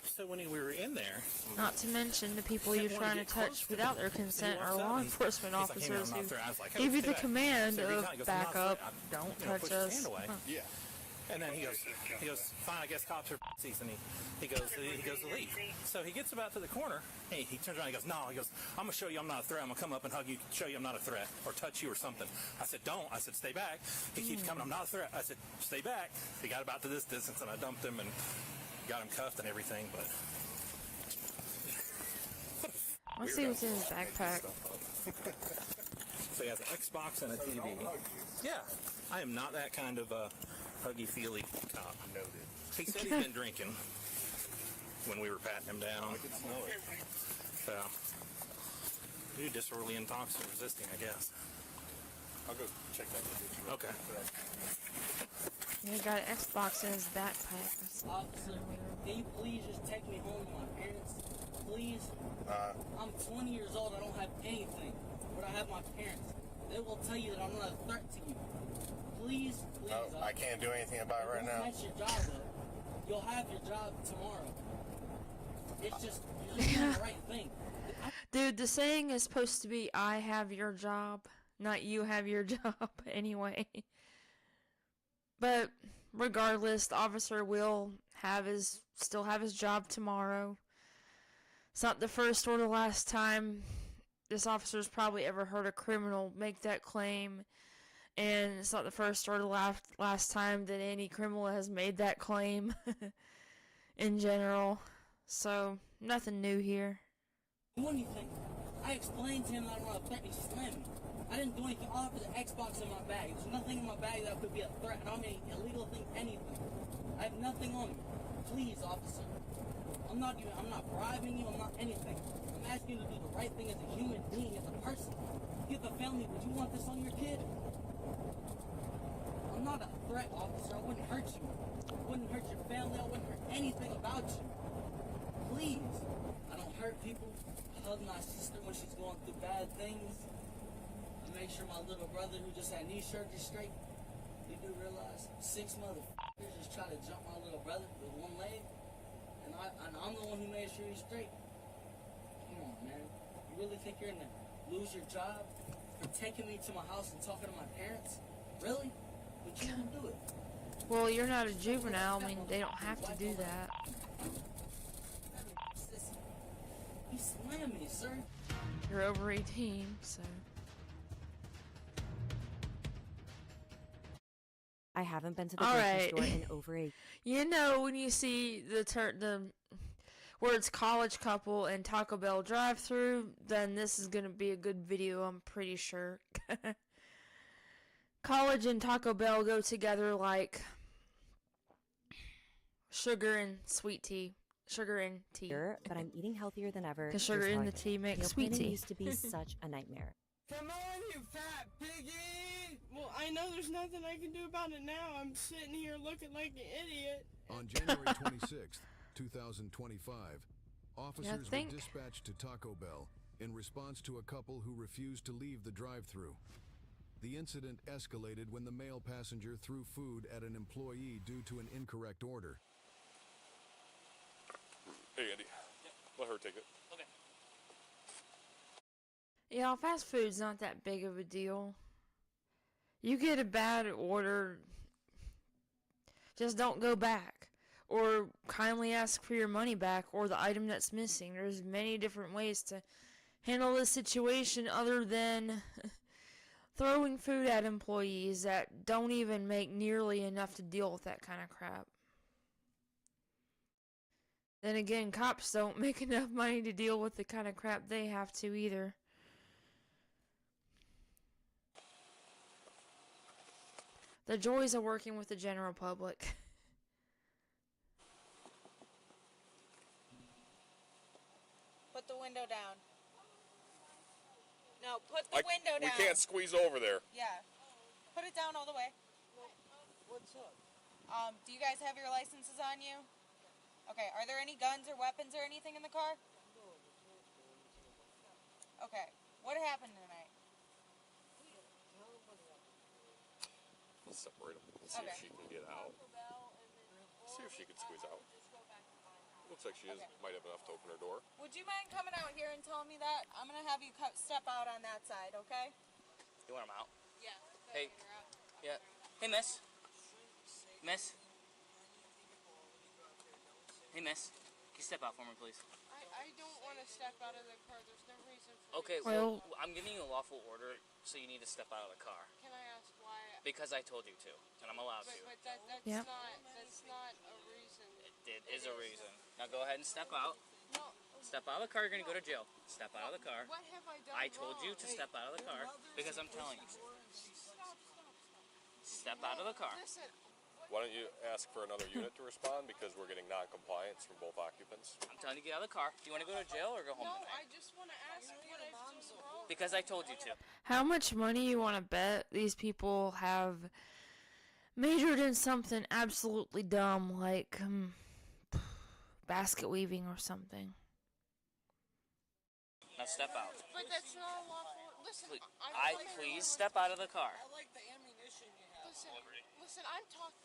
So when we were in there, Not to mention the people you're trying to touch without their consent are law enforcement officers who give you the command of back up, don't touch us. Huh. Yeah. And then he goes, fine, I guess cops are pussies, and he goes to leave. So he gets about to the corner, and he turns around, and he goes, no, I'm going to show you I'm not a threat. I'm going to come up and hug you, show you I'm not a threat, or touch you or something. I said, don't. I said, stay back. He keeps coming, I'm not a threat. I said, stay back. He got about to this distance, and I dumped him and got him cuffed and everything, but... Let's see what's in his backpack. So he has an Xbox and a TV. Yeah, I am not that kind of huggy-feely cop. Noted. He said he's been drinking when we were patting him down. I could smell it. So, you're disorderly intoxicating resisting, I guess. I'll go check that. Okay. He got an Xbox in his backpack. Officer, can you please just take me home to my parents? Please? I'm 20 years old. I don't have anything. But I have my parents. They will tell you that I'm not a threat to you. Please, please. No, I can't do anything about it right now. That's your job, though. You'll have your job tomorrow. It's just, you're just doing the right thing. Dude, the saying is supposed to be, I have your job, not you have your job, anyway. But, regardless, the officer will still have his job tomorrow. It's not the first or the last time this officer's probably ever heard a criminal make that claim. And it's not the first or the last time that any criminal has made that claim in general. So, nothing new here. Do anything. I explained to him that I'm not a threat, and he slammed me. I didn't do anything. All I have is an Xbox in my bag. There's nothing in my bag that could be a threat. I don't mean illegal thing, anything. I have nothing on me. Please, officer. I'm not bribing you. I'm not anything. I'm asking you to do the right thing as a human being, as a person. You have a family. Would you want this on your kid? I'm not a threat, officer. I wouldn't hurt you. I wouldn't hurt your family. I wouldn't hurt anything about you. Please. I don't hurt people. I hug my sister when she's going through bad things. I make sure my little brother who just had knee surgery straight. You do realize 6 motherfuckers just try to jump my little brother with one leg? And I'm the one who made sure he's straight. Come on, man. You really think you're gonna lose your job for taking me to my house and talking to my parents? Really? But you can do it. Well, you're not a juvenile. I mean, they don't have to do that. He slammed me, sir. You're over 18, so... I haven't been to the grocery store in over a... You know, when you see the words college couple and Taco Bell drive-thru, then this is gonna be a good video, I'm pretty sure. College and Taco Bell go together like sugar and sweet tea. Sugar and tea. But I'm eating healthier than ever. Because sugar in the tea makes meal sweet planning tea. used to be such a nightmare. Come on, you fat piggy! Well, I know there's nothing I can do about it now. I'm sitting here looking like an idiot. On January 26th, 2025, officers were dispatched to Taco Bell in response to a couple who refused to leave the drive-thru. The incident escalated when the male passenger threw food at an employee due to an incorrect order. Hey, Andy. Let her take it. Okay. Yeah, fast food's not that big of a deal. You get a bad order, just don't go back. Or kindly ask for your money back or the item that's missing. There's many different ways to handle this situation other than throwing food at employees that don't even make nearly enough to deal with that kind of crap. Then again, cops don't make enough money to deal with the kind of crap they have to either. The joys of working with the general public. Put the window down. No, put the window down. We can't squeeze over there. Yeah. Put it down all the way. What's up? Do you guys have your licenses on you? Okay, are there any guns or weapons or anything in the car? Okay, what happened tonight? Let's separate them. Let's see if she can get out. See if she can squeeze out. Looks like she might have enough to open her door. Would you mind coming out here and telling me that? I'm going to have you step out on that side, okay? You want him out? Yeah. Hey. Yeah. Hey, miss. Miss. Hey, miss. Can you step out for me, please? I don't want to step out of the car. There's no reason for Okay, me. well, I'm giving you a lawful order, so you need to step out of the car. Can I ask why? Because I told you to, and I'm allowed to. But that's Yep. that's not a reason. It is a reason. Now go ahead and step out. No. Step out of the car, you're going to go to jail. Step out of the car. What have I done I told you wrong? to step out of the car because I'm telling you. Stop. Step out of the car. Listen. Why don't you ask for another unit to respond because we're getting non-compliance from both occupants? I'm telling you to get out of the car. Do you want to go to jail or go home No, tonight? I just want to ask what I've done wrong. Because I told you to. How much money you want to bet these people have majored in something absolutely dumb like basket weaving or something? Now step out. But that's not lawful. Listen, Please step out of the car. I like the ammunition you have. Listen, I'm talking.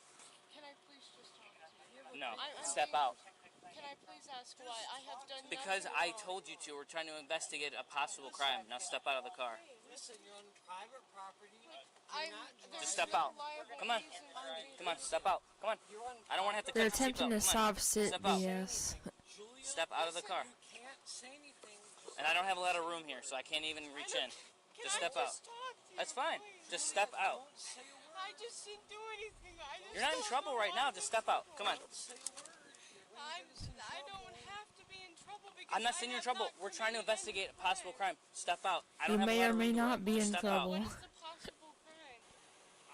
Can I please just talk to you? No, step out. Can I please ask why? I have done Because nothing I wrong. told you to. We're trying to investigate a possible crime. Now step out of the car. Listen, you're on private property. Just step out. Come on. Come on, step out. Come on. I don't want to have to They're cut your attempting to seatbelt. Come on. soft sit Step out. BS. Step out of the car. And I don't have a lot of room here, so I can't even reach in. Just step out. That's fine. Just step out. I just didn't do anything. You're not in trouble right now. Just step out. Come on. I don't have to be in trouble because I'm not saying you're in trouble. We're trying to investigate a possible crime. Step out. I You don't have a may lot or of may room to not work. be in Step out. trouble.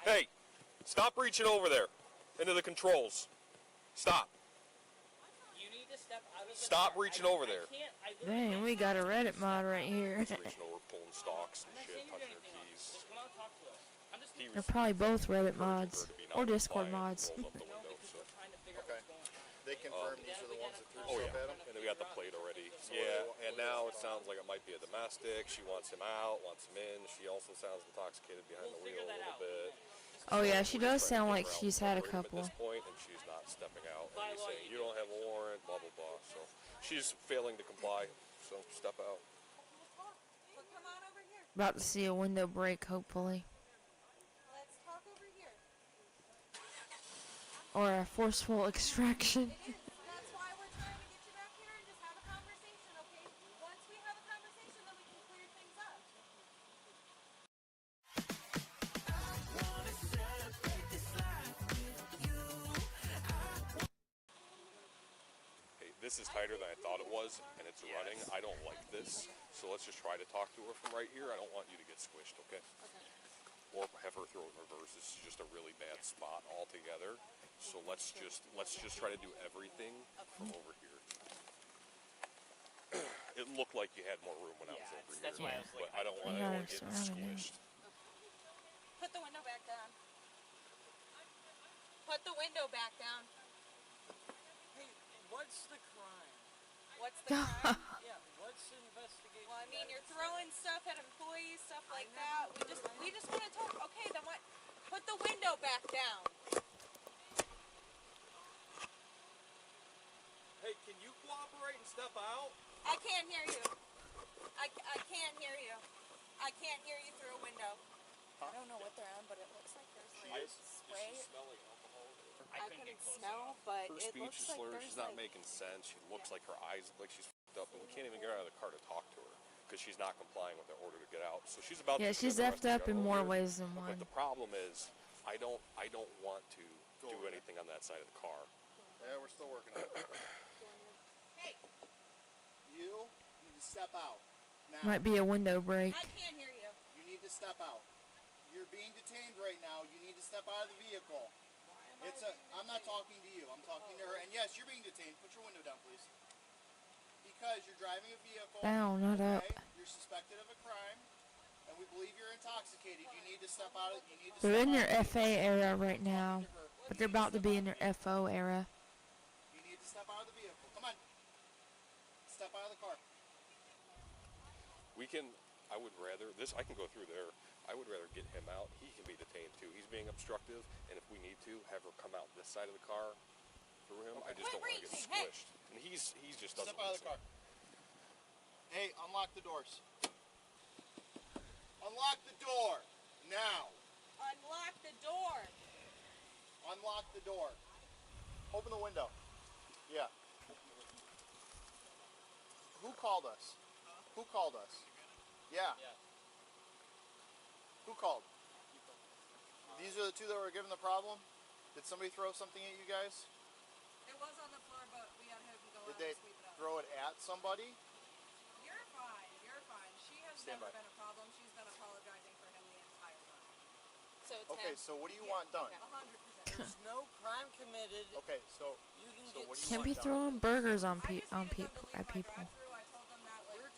Hey, stop reaching over there into the controls. Stop. You need to step out of the Stop car. reaching over there. Dang, we got a Reddit mod right here. He's reaching over, pulling stalks and shit, touching her keys. Come on, talk to us. I'm just They're probably both Reddit mods or Discord mods. Rolls up the window, so. Okay. They confirmed these are the ones that threw Oh stuff yeah, at him? and then we got the plate already. Yeah, and now it sounds like it might be a domestic. She wants him out, wants him in. She also sounds intoxicated behind the wheel a little bit. Oh yeah, she does sound like she's had a couple. At this point, and she's not stepping out. And he's saying, you don't have a warrant, blah, blah, blah. So she's failing to comply, so step out. About to see a window break, hopefully. Let's talk over here. Or a forceful extraction. That's why we're trying to get you back here and just have a conversation, okay? Once we have a conversation, then we can clear things up. Hey, this is tighter than I thought it was, and it's running. I don't like this, so let's just try to talk to her from right here. I don't want you to get squished, okay? Or have her throw it in reverse. This is just a really bad spot altogether. So let's just try to do everything from over here. It looked like you had more room when I was over here. That's why I was but I don't want Yeah, anyone getting surrounded. squished. Put the window back down. Put the window back down. Hey, what's the crime? What's the crime? Yeah, what's the investigation? Well, I mean, you're throwing stuff at employees, stuff like that. We just want to talk. Okay, then what? Put the window back down. Hey, can you cooperate and step out? I can't hear you. I can't hear you. I can't hear you through a window. I don't know what they're on, but it looks like there's like spray. Is she smelling alcohol? I couldn't smell, but Her it speech looks is like slurred. there's She's not like... making sense. She looks like her eyes look like she's f***ed up, and we can't even get her out of the car to talk to her because she's not complying with their order to get out. So she's about Yeah, to she's get effed up in more ways than But one. the problem is, I don't want to do anything on that side of the car. Yeah, we're still working on it. Hey, You need to step out. Now. Might be a window break. I can't hear you. You need to step out. You're being detained right now. You need to step out of the vehicle. I'm not talking to you. I'm talking to her. And yes, you're being detained. Put your window down, please. Because you're driving a vehicle. Down, not up. You're suspected of a crime, and we believe you're intoxicated. You need to step out. You need to. They're in their FA era right now, but they're about to be in their FO era. You need to step out of the vehicle. Come on. Step out of the car. I would rather, I can go through there. I would rather get him out. He can be detained too. He's being obstructive, and if we need to, have her come out this side of the car through him. I just don't want to get squished. And he's just doesn't. Step out of the car. Hey, unlock the doors. Unlock the door. Now. Unlock the door. Unlock the door. Open the window. Yeah. Who called us? Who called us? Yeah. Who called? These are the two that were given the problem? Did somebody throw something at you guys? It was on the floor, but we had him go Did out they and sweep it up. throw it at somebody? You're fine. You're fine. She has Stand never by. been a problem. She's been apologizing for him the entire time. So Okay, so what do you want done? 100%. There's no crime committed. Okay, so you can get. What do you Can't want be done? throwing burgers on people at people.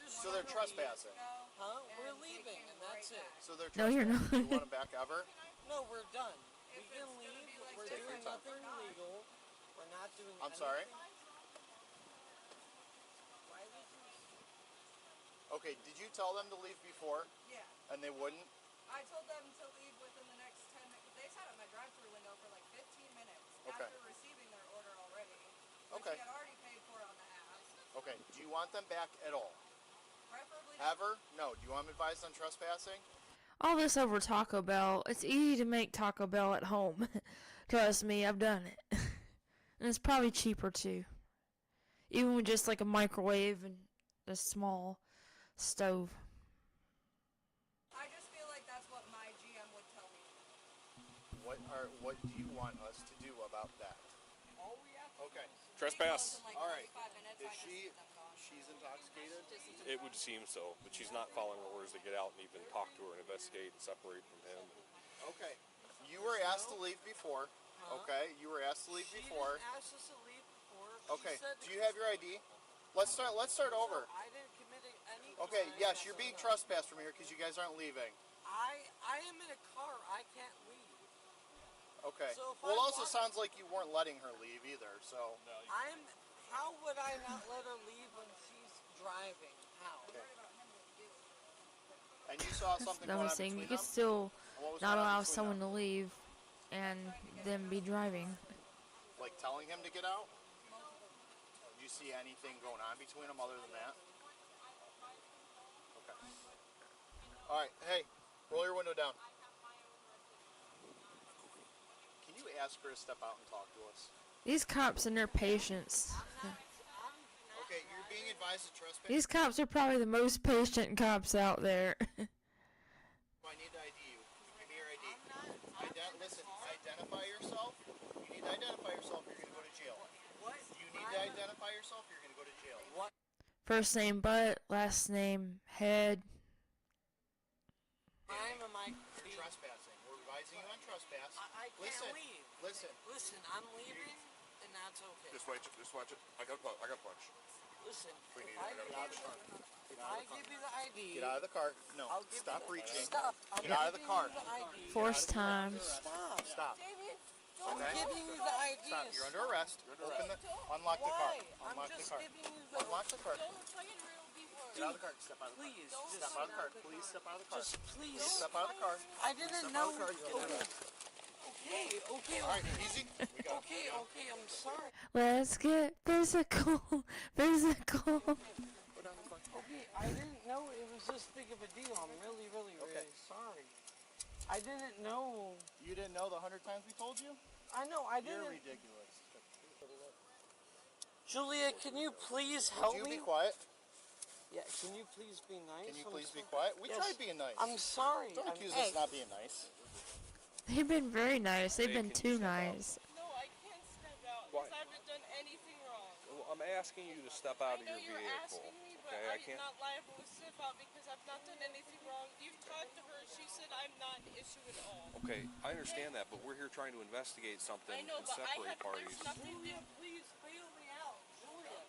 So they're trespassing. Huh? We're leaving, and that's it. So they're No, you're not. trespassing. You want them back ever? No, we're done. We can leave. We're doing nothing illegal. We're not doing. I'm sorry. Okay, did you tell them to leave before? Yeah. And they wouldn't? I told them to leave within the next 10 minutes. They sat at my drive-thru window for like 15 minutes Okay. after receiving their order already, which Okay. we had already paid for on the app. Okay, do you want them back at all? Preferably Ever? No. Do you want them advised on trespassing? All this over Taco Bell. It's easy to make Taco Bell at home. Trust me, I've done it. And it's probably cheaper too. Even with just like a microwave and a small stove. I just feel like that's what my GM would tell me. What do you want us to do about that? Okay. Trespass. All right. Is she's intoxicated? It would seem so, but she's not following orders to get out and even talk to her and investigate and separate from him. Okay. You were asked to leave before. Okay. You were asked to leave before. Asked us to leave before. Okay. Do you have your ID? Let's start over. I didn't commit any. Okay. Yes, you're being trespassed from here because you guys aren't leaving. I am in a car. I can't leave. Okay. So if Well, it I also walk- sounds like you weren't letting her leave either. So. How would I not let her leave when she's driving? How? And you saw something I going was on saying between you could them? still What was not going on allow between someone them? to leave and them be driving. Like telling him to get out? Do you see anything going on between them other than that? Okay. All right. Hey, roll your window down. Can you ask her to step out and talk to us? These cops and their patience. Okay, you're being advised to trespass. These cops are probably the most patient cops out there. I need to ID you. Give me your ID. Listen, identify yourself. You need to identify yourself or you're going to go to jail. What? You need to identify yourself or you're going to go to jail. What? First name butt, last name head. Crime am I Trespassing. We're advising you on trespass. I can't Listen, leave. Listen. Listen, I'm leaving, and that's okay. Just watch it. I got a punch. Listen, if I give you the ID... Get out of the car. No, I'll give stop you, reaching. Stop. Get out of the car. Force time. Stop. Stop. I'm giving you the ID. Stop. You're under arrest. Unlock the car. Unlock the car. Unlock the car. Get out of the car. Step out of the car. Please. Step out of the car. Please step out of the car. Just please. Step out of the car. I didn't know. Okay. All right, easy. Okay, I'm sorry. Let's get physical. Physical. Okay, I didn't know it was this big of a deal. I'm really sorry. I didn't know. You didn't know the 100 times we told you? I know, I didn't. You're ridiculous. Julia, can you please help me? Would you be quiet? Yeah, can you please be nice? Can you please be quiet? We tried being nice. I'm sorry. Don't accuse us of not being nice. They've been very nice. They've been too nice. No, I can't step out because I haven't done anything wrong. Well, I'm asking you to step out of your vehicle. I know you're asking me, but okay, I'm not liable to step out because I've not done anything wrong. You've talked to her. She said I'm not an issue at all. Okay, I understand that, but we're here trying to investigate something I know, and but separate parties. There's nothing. Julia, please bail me out. Julia.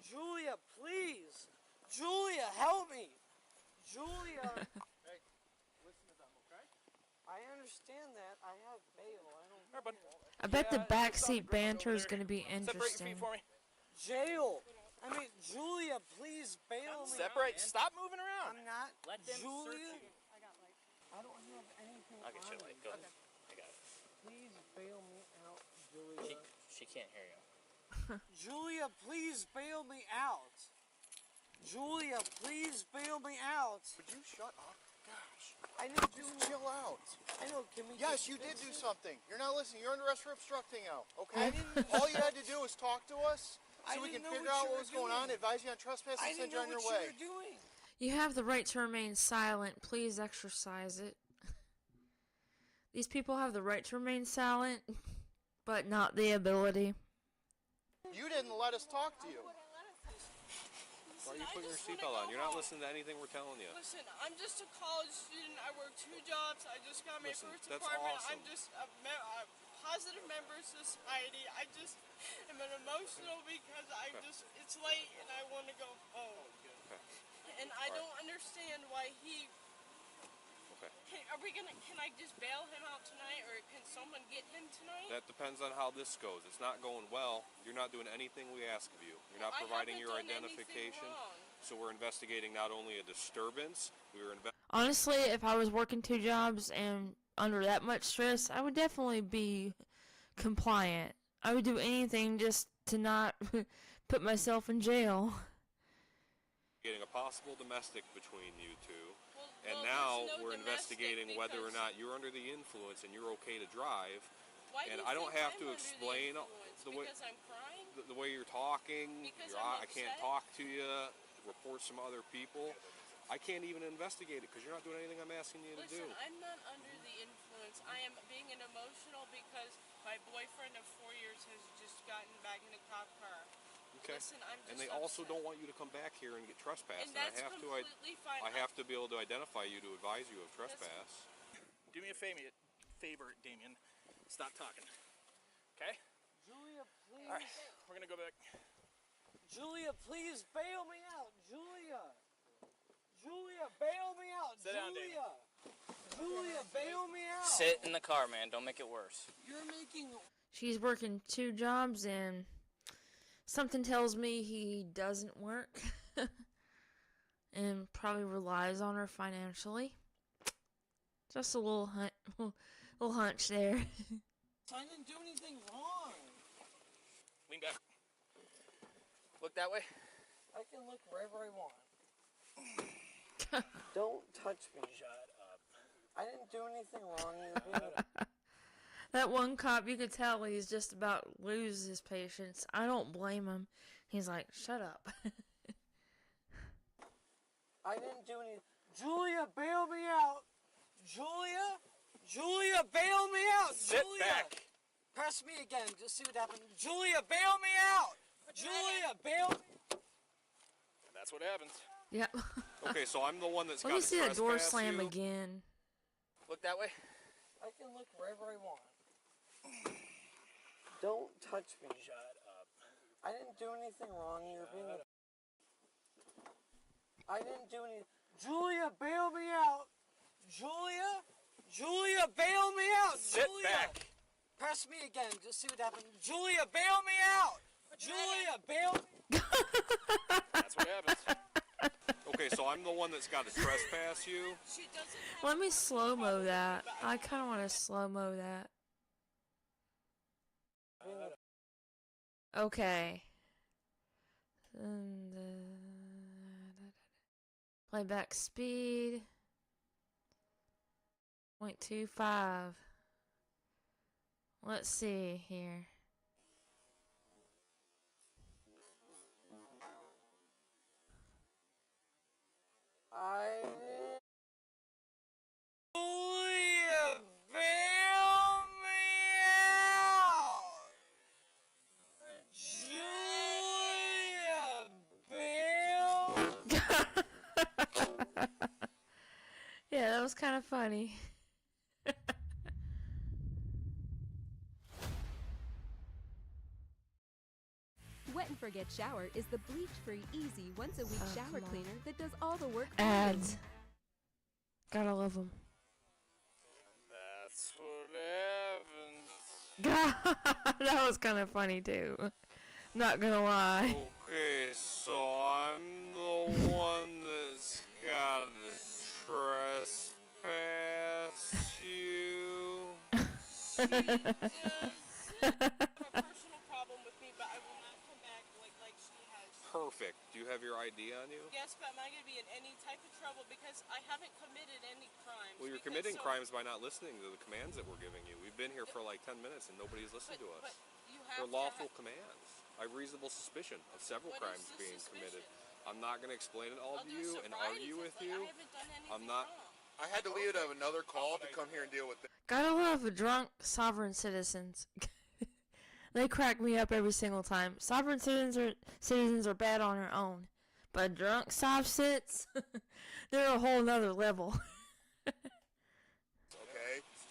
Julia, please. Julia, help me. Julia. Hey, listen to them, okay? I understand that. I have bail. I don't. I bet the backseat banter is going to be interesting. For me. Jail. I mean, Julia, please bail me. Separate. Stop moving around. I'm not. Let them Julia. search you. I don't have anything. I'll get on you a light. me. Go ahead. I got it. Please bail me out, Julia. She can't hear you. Julia, please bail me out. Julia, please bail me out. Would you shut up? Gosh. I need to chill out. I know. Can we? Yes, you did do something. You're not listening. You're under arrest for obstructing now. Okay. All you had to do was talk to us, so we can figure out what was going on, advise you on trespass, and send you on your way. You have the right to remain silent. Please exercise it. These people have the right to remain silent, but not the ability. You didn't let us talk to you. Why are you putting your seatbelt on? You're not listening to anything we're telling you. Listen, I'm just a college student. I work 2 jobs. I just got my first that's apartment. awesome. I'm just a positive member of society. I just am an emotional because it's late and I want to go home. Okay. And I don't understand why he... Okay. Can I just bail him out tonight, or can someone get him tonight? That depends on how this goes. It's not going well. You're not doing anything we ask of you. You're not providing your identification. So we're investigating not only a disturbance, Honestly, if I was working 2 jobs and under that much stress, I would definitely be compliant. I would do anything just to not put myself in jail. getting a possible domestic between you two. And now we're investigating whether or not you're under the influence and you're okay to drive. And I don't have to explain the way I'm crying? the way you're talking. I can't talk to you. Report some other people. I can't even investigate it because you're not doing anything I'm asking you to do. Listen, I'm not under the influence. I am being emotional because my boyfriend of 4 years has just gotten back in a cop car. Okay. Listen, I'm just and they also don't want you to come back here and get trespassed. And that's completely fine. I have to be able to identify you to advise you of trespass. Do me a favor, Damien. Stop talking. Okay? Julia, please. All right, we're gonna go back. Julia, please bail me out. Julia, bail me out. Sit down, Damien. Julia, bail me out. Sit in the car, man. Don't make it worse. You're making. She's working 2 jobs and something tells me he doesn't work and probably relies on her financially. Just a little hunch there. I didn't do anything wrong. Lean back. Look that way. I can look wherever I want. Don't touch me. Shut up. I didn't do anything wrong. You're being... That one cop, you could tell he's just about to lose his patience. I don't blame him. He's like, shut up. I didn't do anything. Julia, bail me out. Julia, bail me out. Sit Julia. back. Press me again. Just see what happens. Julia, bail me out. Julia, bail me. And that's what happens. Yep. Okay, so I'm the one that's Let got me to see that door trespass slam you. again. Look that way. I I can look wherever I want. Don't touch me. Shut up. I didn't do anything wrong. You're being a... I didn't do anything. Julia, bail me out. Julia? Julia, bail me out. Sit Julia. back. Press me again. Just see what happens. Julia, bail me out. Julia, bail me. That's what happens. Okay, so I'm the one that's got to trespass you. Let me slow-mo that. I kind of want to slow-mo that. Okay. And, playback speed. 0.25. Let's see here. Julia, bail me out. Julia, bail. Yeah, that was kind of funny. Wet and Forget Shower is the bleach-free, easy, once-a-week shower cleaner that does all the work for Ads. you. Gotta love them. That's what happens. That was kind of funny too. Not gonna lie. Okay, so I'm the one that's got to trespass you. She does have a personal problem with me, but I will not come back like she has. Perfect. Do you have your ID on you? Yes, but am I going to be in any type of trouble because I haven't committed any crimes? Well, you're committing crimes by not listening to the commands that we're giving you. We've been here for like 10 minutes and nobody's listened to us. But you have They're lawful commands. I have reasonable suspicion of several crimes being committed. I'm not going to explain it all to you and argue with you. I'm not. I had to leave it of another call to come here and deal with it. Gotta love drunk sovereign citizens. They crack me up every single time. Sovereign citizens are bad on their own, but drunk sov cits, they're a whole nother level. Okay,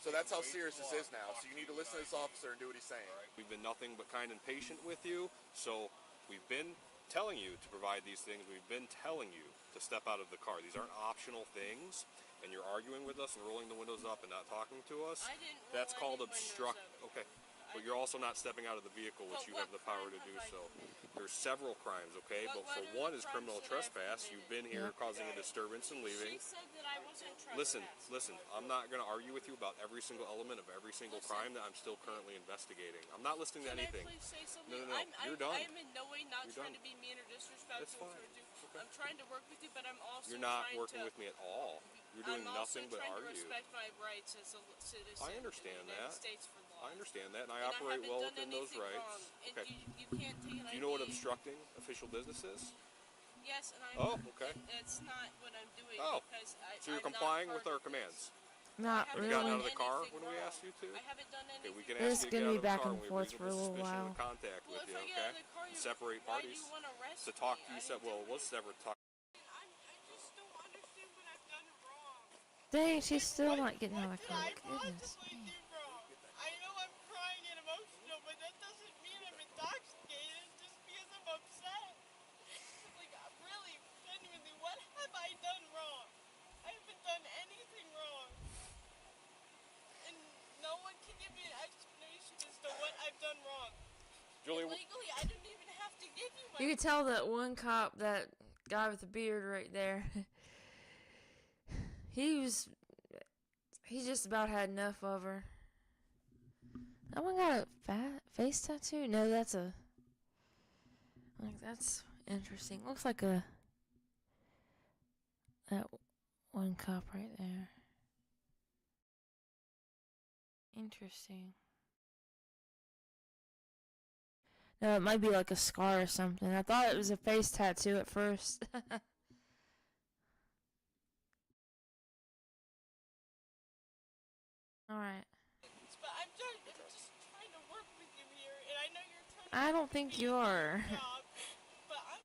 so that's how serious this is now. So you need to listen to this officer and do what he's saying. We've been nothing but kind and patient with you, so we've been telling you to provide these things. We've been telling you to step out of the car. These aren't optional things, and you're arguing with us and rolling the windows up and not talking to us. That's called obstruct. Okay. But you're also not stepping out of the vehicle, which you have the power to do so. There's several crimes, okay? But for one is criminal trespass. You've been here causing a disturbance and leaving. She said that I wasn't trespassing. Listen. I'm not going to argue with you about every single element of every single crime that I'm still currently investigating. I'm not listening to anything. Can I please say something? No. You're done. I'm in no way not trying to be mean or disrespectful towards you. I'm trying to work with you, but I'm also You're not working with me at all. You're doing nothing but argue. argue. I'm also trying to respect my rights as a citizen I understand in the United States for law. I understand that, and I operate well within those rights. Okay. You can't take an Do you know what obstructing official business is? Yes, and I'm. Oh, okay. That's not what I'm doing because so you're complying with our commands. Not You really. got out of the car when we asked you to? I haven't done anything. Okay, we can This ask you is to get gonna out be of the back car and when we forth have for a reasonable little suspicion while. to contact with you, okay? Separate parties. To talk to you, said, well, let's never talk. Dang, she's still not getting out of the car. Goodness. I know I'm crying and emotional, but that doesn't mean I'm intoxicated just because I'm upset. Like, really, genuinely, what have I done wrong? I haven't done anything wrong. And no one can give me an explanation as to what I've done wrong. Julia, legally, I didn't even have to give you my... You could tell that one cop, that guy with the beard right there, he just about had enough of her. That one got a face tattoo? No, that's interesting. Looks like that one cop right there. Interesting. No, it might be like a scar or something. I thought it was a face tattoo at first. Alright. But I'm just trying to work with you here, and I know you're trying to I don't think you are. but I'm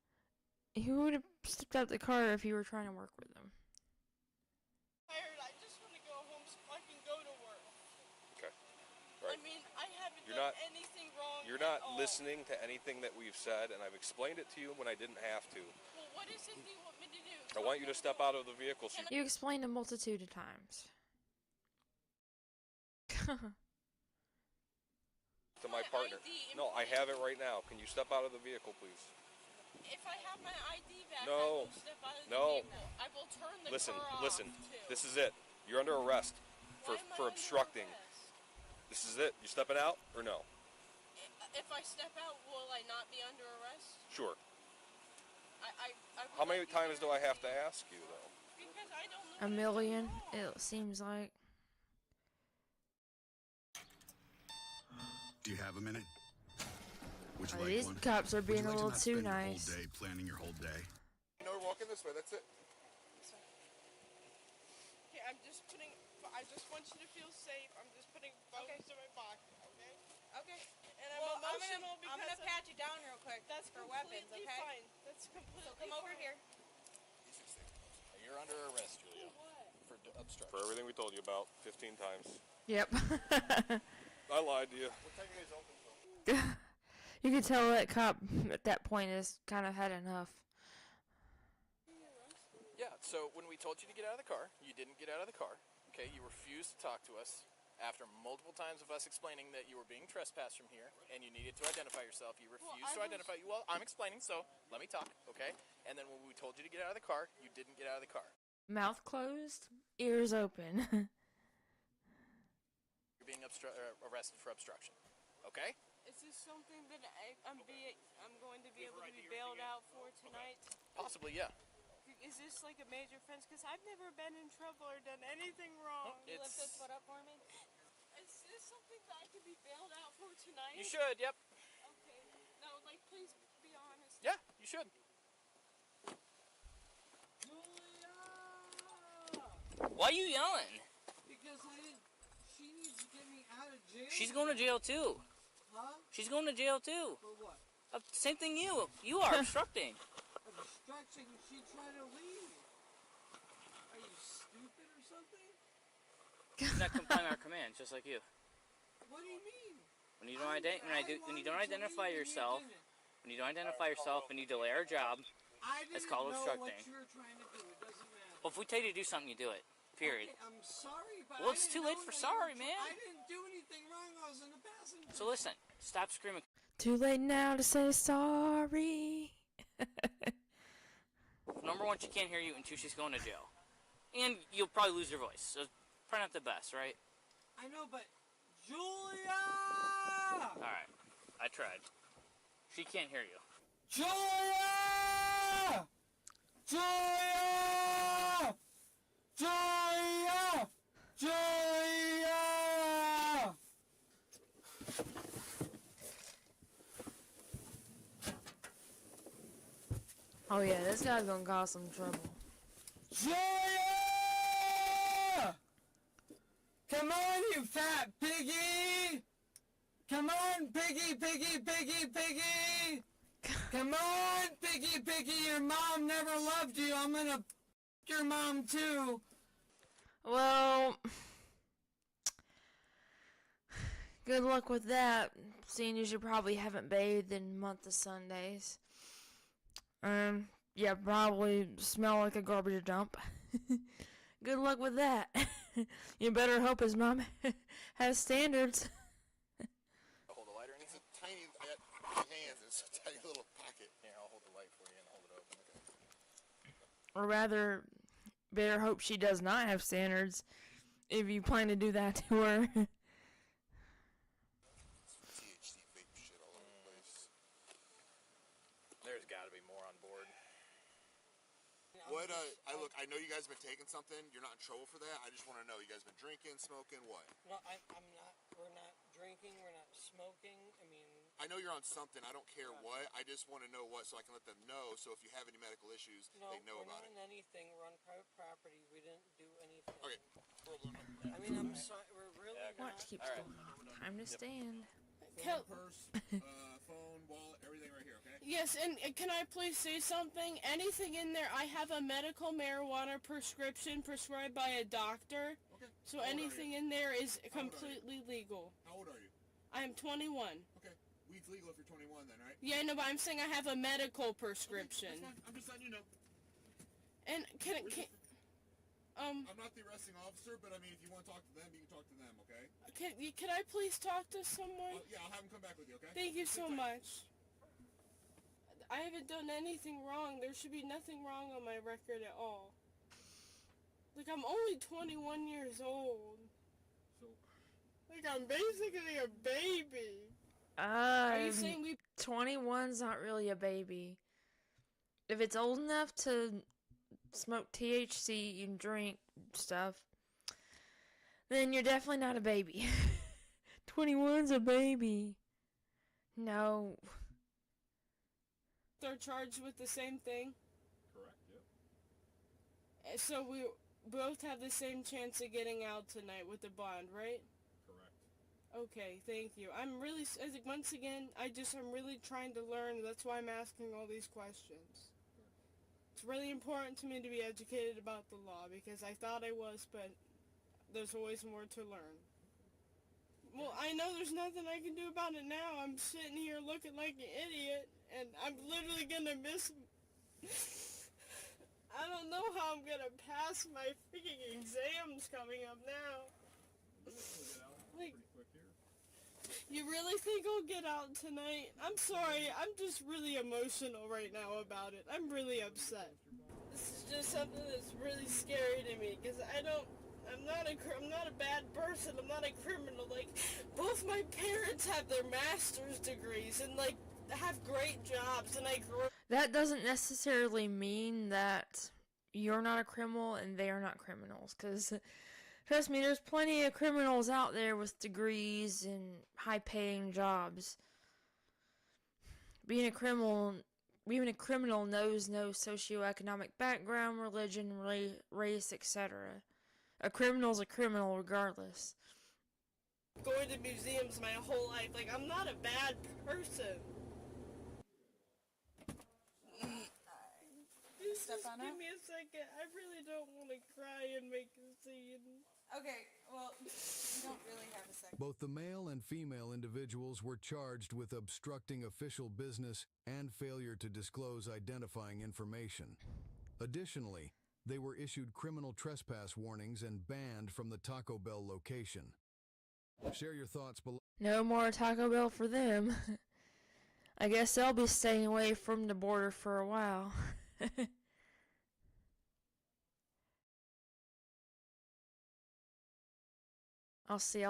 He would have stepped out the car if you were trying to work with him. tired. I just want to go home so I can go to work. done anything wrong. You're not listening to anything that we've said, and I've explained it to you when I didn't have to. Well, what is it you want me to do? I want you to step out of the vehicle. So You explained a multitude of times. to my partner. No, I have it right now. Can you step out of the vehicle, please? If I have my ID back, No. I will step out of the vehicle. I will turn the car off. Listen. This is it. You're under arrest for obstructing. This is it. You stepping out or no? If I step out, will I not be under arrest? Sure. I How many times do I have to ask you, though? Because I don't know. A million, it seems like. Do you have a minute? Would you like These one? cops are being a Would you little like to too not spend your nice. whole day planning your whole day? You know, we're walking this way. That's it. Okay, I just want you to feel safe. I'm just putting phones in my pocket, okay? Okay. And I'm emotional because I'm gonna pat you down real quick. That's for weapons, completely okay? fine. That's completely So come over here. You're under arrest, Julia. For obstruction. For everything we told you about 15 times. Yep. I lied to you. What time you guys open till? You can tell that cop at that point has kind of had enough. Yeah, so when we told you to get out of the car, you didn't get out of the car. Okay, you refused to talk to us. After multiple times of us explaining that you were being trespassed from here and you needed to identify yourself, you refused to identify you. Well, I'm explaining, so let me talk, okay? And then when we told you to get out of the car, you didn't get out of the car. Mouth closed, ears open. You're being arrested for obstruction, okay? Is this something that I'm going to be able to be bailed out for tonight? Possibly, yeah. Is this like a major offense? Because I've never been in trouble or done anything wrong. You lift this foot up for me? Is this something that I could be bailed out for tonight? You should, yep. Okay. No, like, please be honest. Yeah, you should. Why are you yelling? Because she needs to get me out of jail. She's going to jail too. Huh? She's going to jail too. For what? Same thing you. You are obstructing. Obstruction, she tried to leave. Are you stupid or something? She's not complying with our commands, just like you. What do you mean? When you don't identify yourself, and you delay our job, it's called obstructing. What you were trying to do. It doesn't matter. Well, if we tell you to do something, you do it. Period. Okay, I'm sorry, but Well, it's too late for sorry, man. I didn't do anything wrong. I was in the passenger. So listen, stop screaming. Too late now to say sorry. Number one, she can't hear you, and two, she's going to jail. And you'll probably lose your voice, so probably not the best, right? I know, but Julia! Alright, I tried. She can't hear you. Julia! Julia! Julia! Julia! Oh yeah, this guy's gonna cause some trouble. Julia! Come on, you fat piggy! Come on, piggy, piggy, piggy, piggy! Come on, piggy, piggy, your mom never loved you. I'm gonna f your mom too. Well, good luck with that, seeing as you probably haven't bathed in a month of Sundays. Yeah, probably smell like a garbage dump. Good luck with that. You better hope his mom has standards. Hold the light or anything? It's a tiny, I got my hands, it's a tiny little pocket. Here, I'll hold the light for you and hold it open. Okay. Or rather, better hope she does not have standards if you plan to do that to her. THC vape shit all over the place. There's got to be more on board. What, I know you guys have been taking something. You're not in trouble for that. I just want to know, you guys been drinking, smoking, what? No, I'm not. We're not drinking. We're not smoking. I mean, I know you're on something. I don't care what. I just want to know what so I can let them know. So if you have any medical issues, no, they know about we're not on anything. We're on private property. We didn't do anything. Okay. I mean, I'm sorry. We're really What not. keeps going on? Time to stand. Phone, purse, phone, wallet, everything right here, okay? Yes, and can I please say something? Anything in there, I have a medical marijuana prescription prescribed by a doctor. Okay. So anything in there is completely legal. How old are you? I am 21. Okay. Weed's legal if you're 21 then, right? Yeah, no, but I'm saying I have a medical prescription. Okay, that's fine. I'm just letting you know. And can I'm not the arresting officer, but I mean, if you want to talk to them, you can talk to them, okay? Can I please talk to someone? Yeah, I'll have them come back with you, okay? Thank you so much. I haven't done anything wrong. There should be nothing wrong on my record at all. Like, I'm only 21 years old. So, like, I'm basically a baby. Are you saying 21's not really a baby. If it's old enough to smoke THC and drink stuff, then you're definitely not a baby. 21's a baby. No. They're charged with the same thing? correct, yep. So we both have the same chance of getting out tonight with the bond, right? Correct. Okay, thank you. I'm really, once again, I'm really trying to learn. That's why I'm asking all these questions. It's really important to me to be educated about the law because I thought I was, but there's always more to learn. Well, I know there's nothing I can do about it now. I'm sitting here looking like an idiot, and I'm literally gonna miss... I don't know how I'm gonna pass my freaking exams coming up now. Like, you really think I'll get out tonight? I'm sorry, I'm just really emotional right now about it. I'm really upset. This is just something that's really scary to me, because I'm not a bad person, I'm not a criminal. Like, both my parents have their master's degrees and, like, have great jobs, and I grew up... That doesn't necessarily mean that you're not a criminal and they are not criminals, because trust me, there's plenty of criminals out there with degrees and high-paying jobs. Being a criminal, even a criminal knows no socioeconomic background, religion, race, etc. A criminal's a criminal regardless. Going to museums my whole life, like, I'm not a bad person. Just give me a second. I really don't want to cry and make a scene. Okay, well, you don't really have a second. Both the male and female individuals were charged with obstructing official business and failure to disclose identifying information. Additionally, they were issued criminal trespass warnings and banned from the Taco Bell location. Share your thoughts below. No more Taco Bell for them. I guess they'll be staying away from the border for a while. I'll see y'all.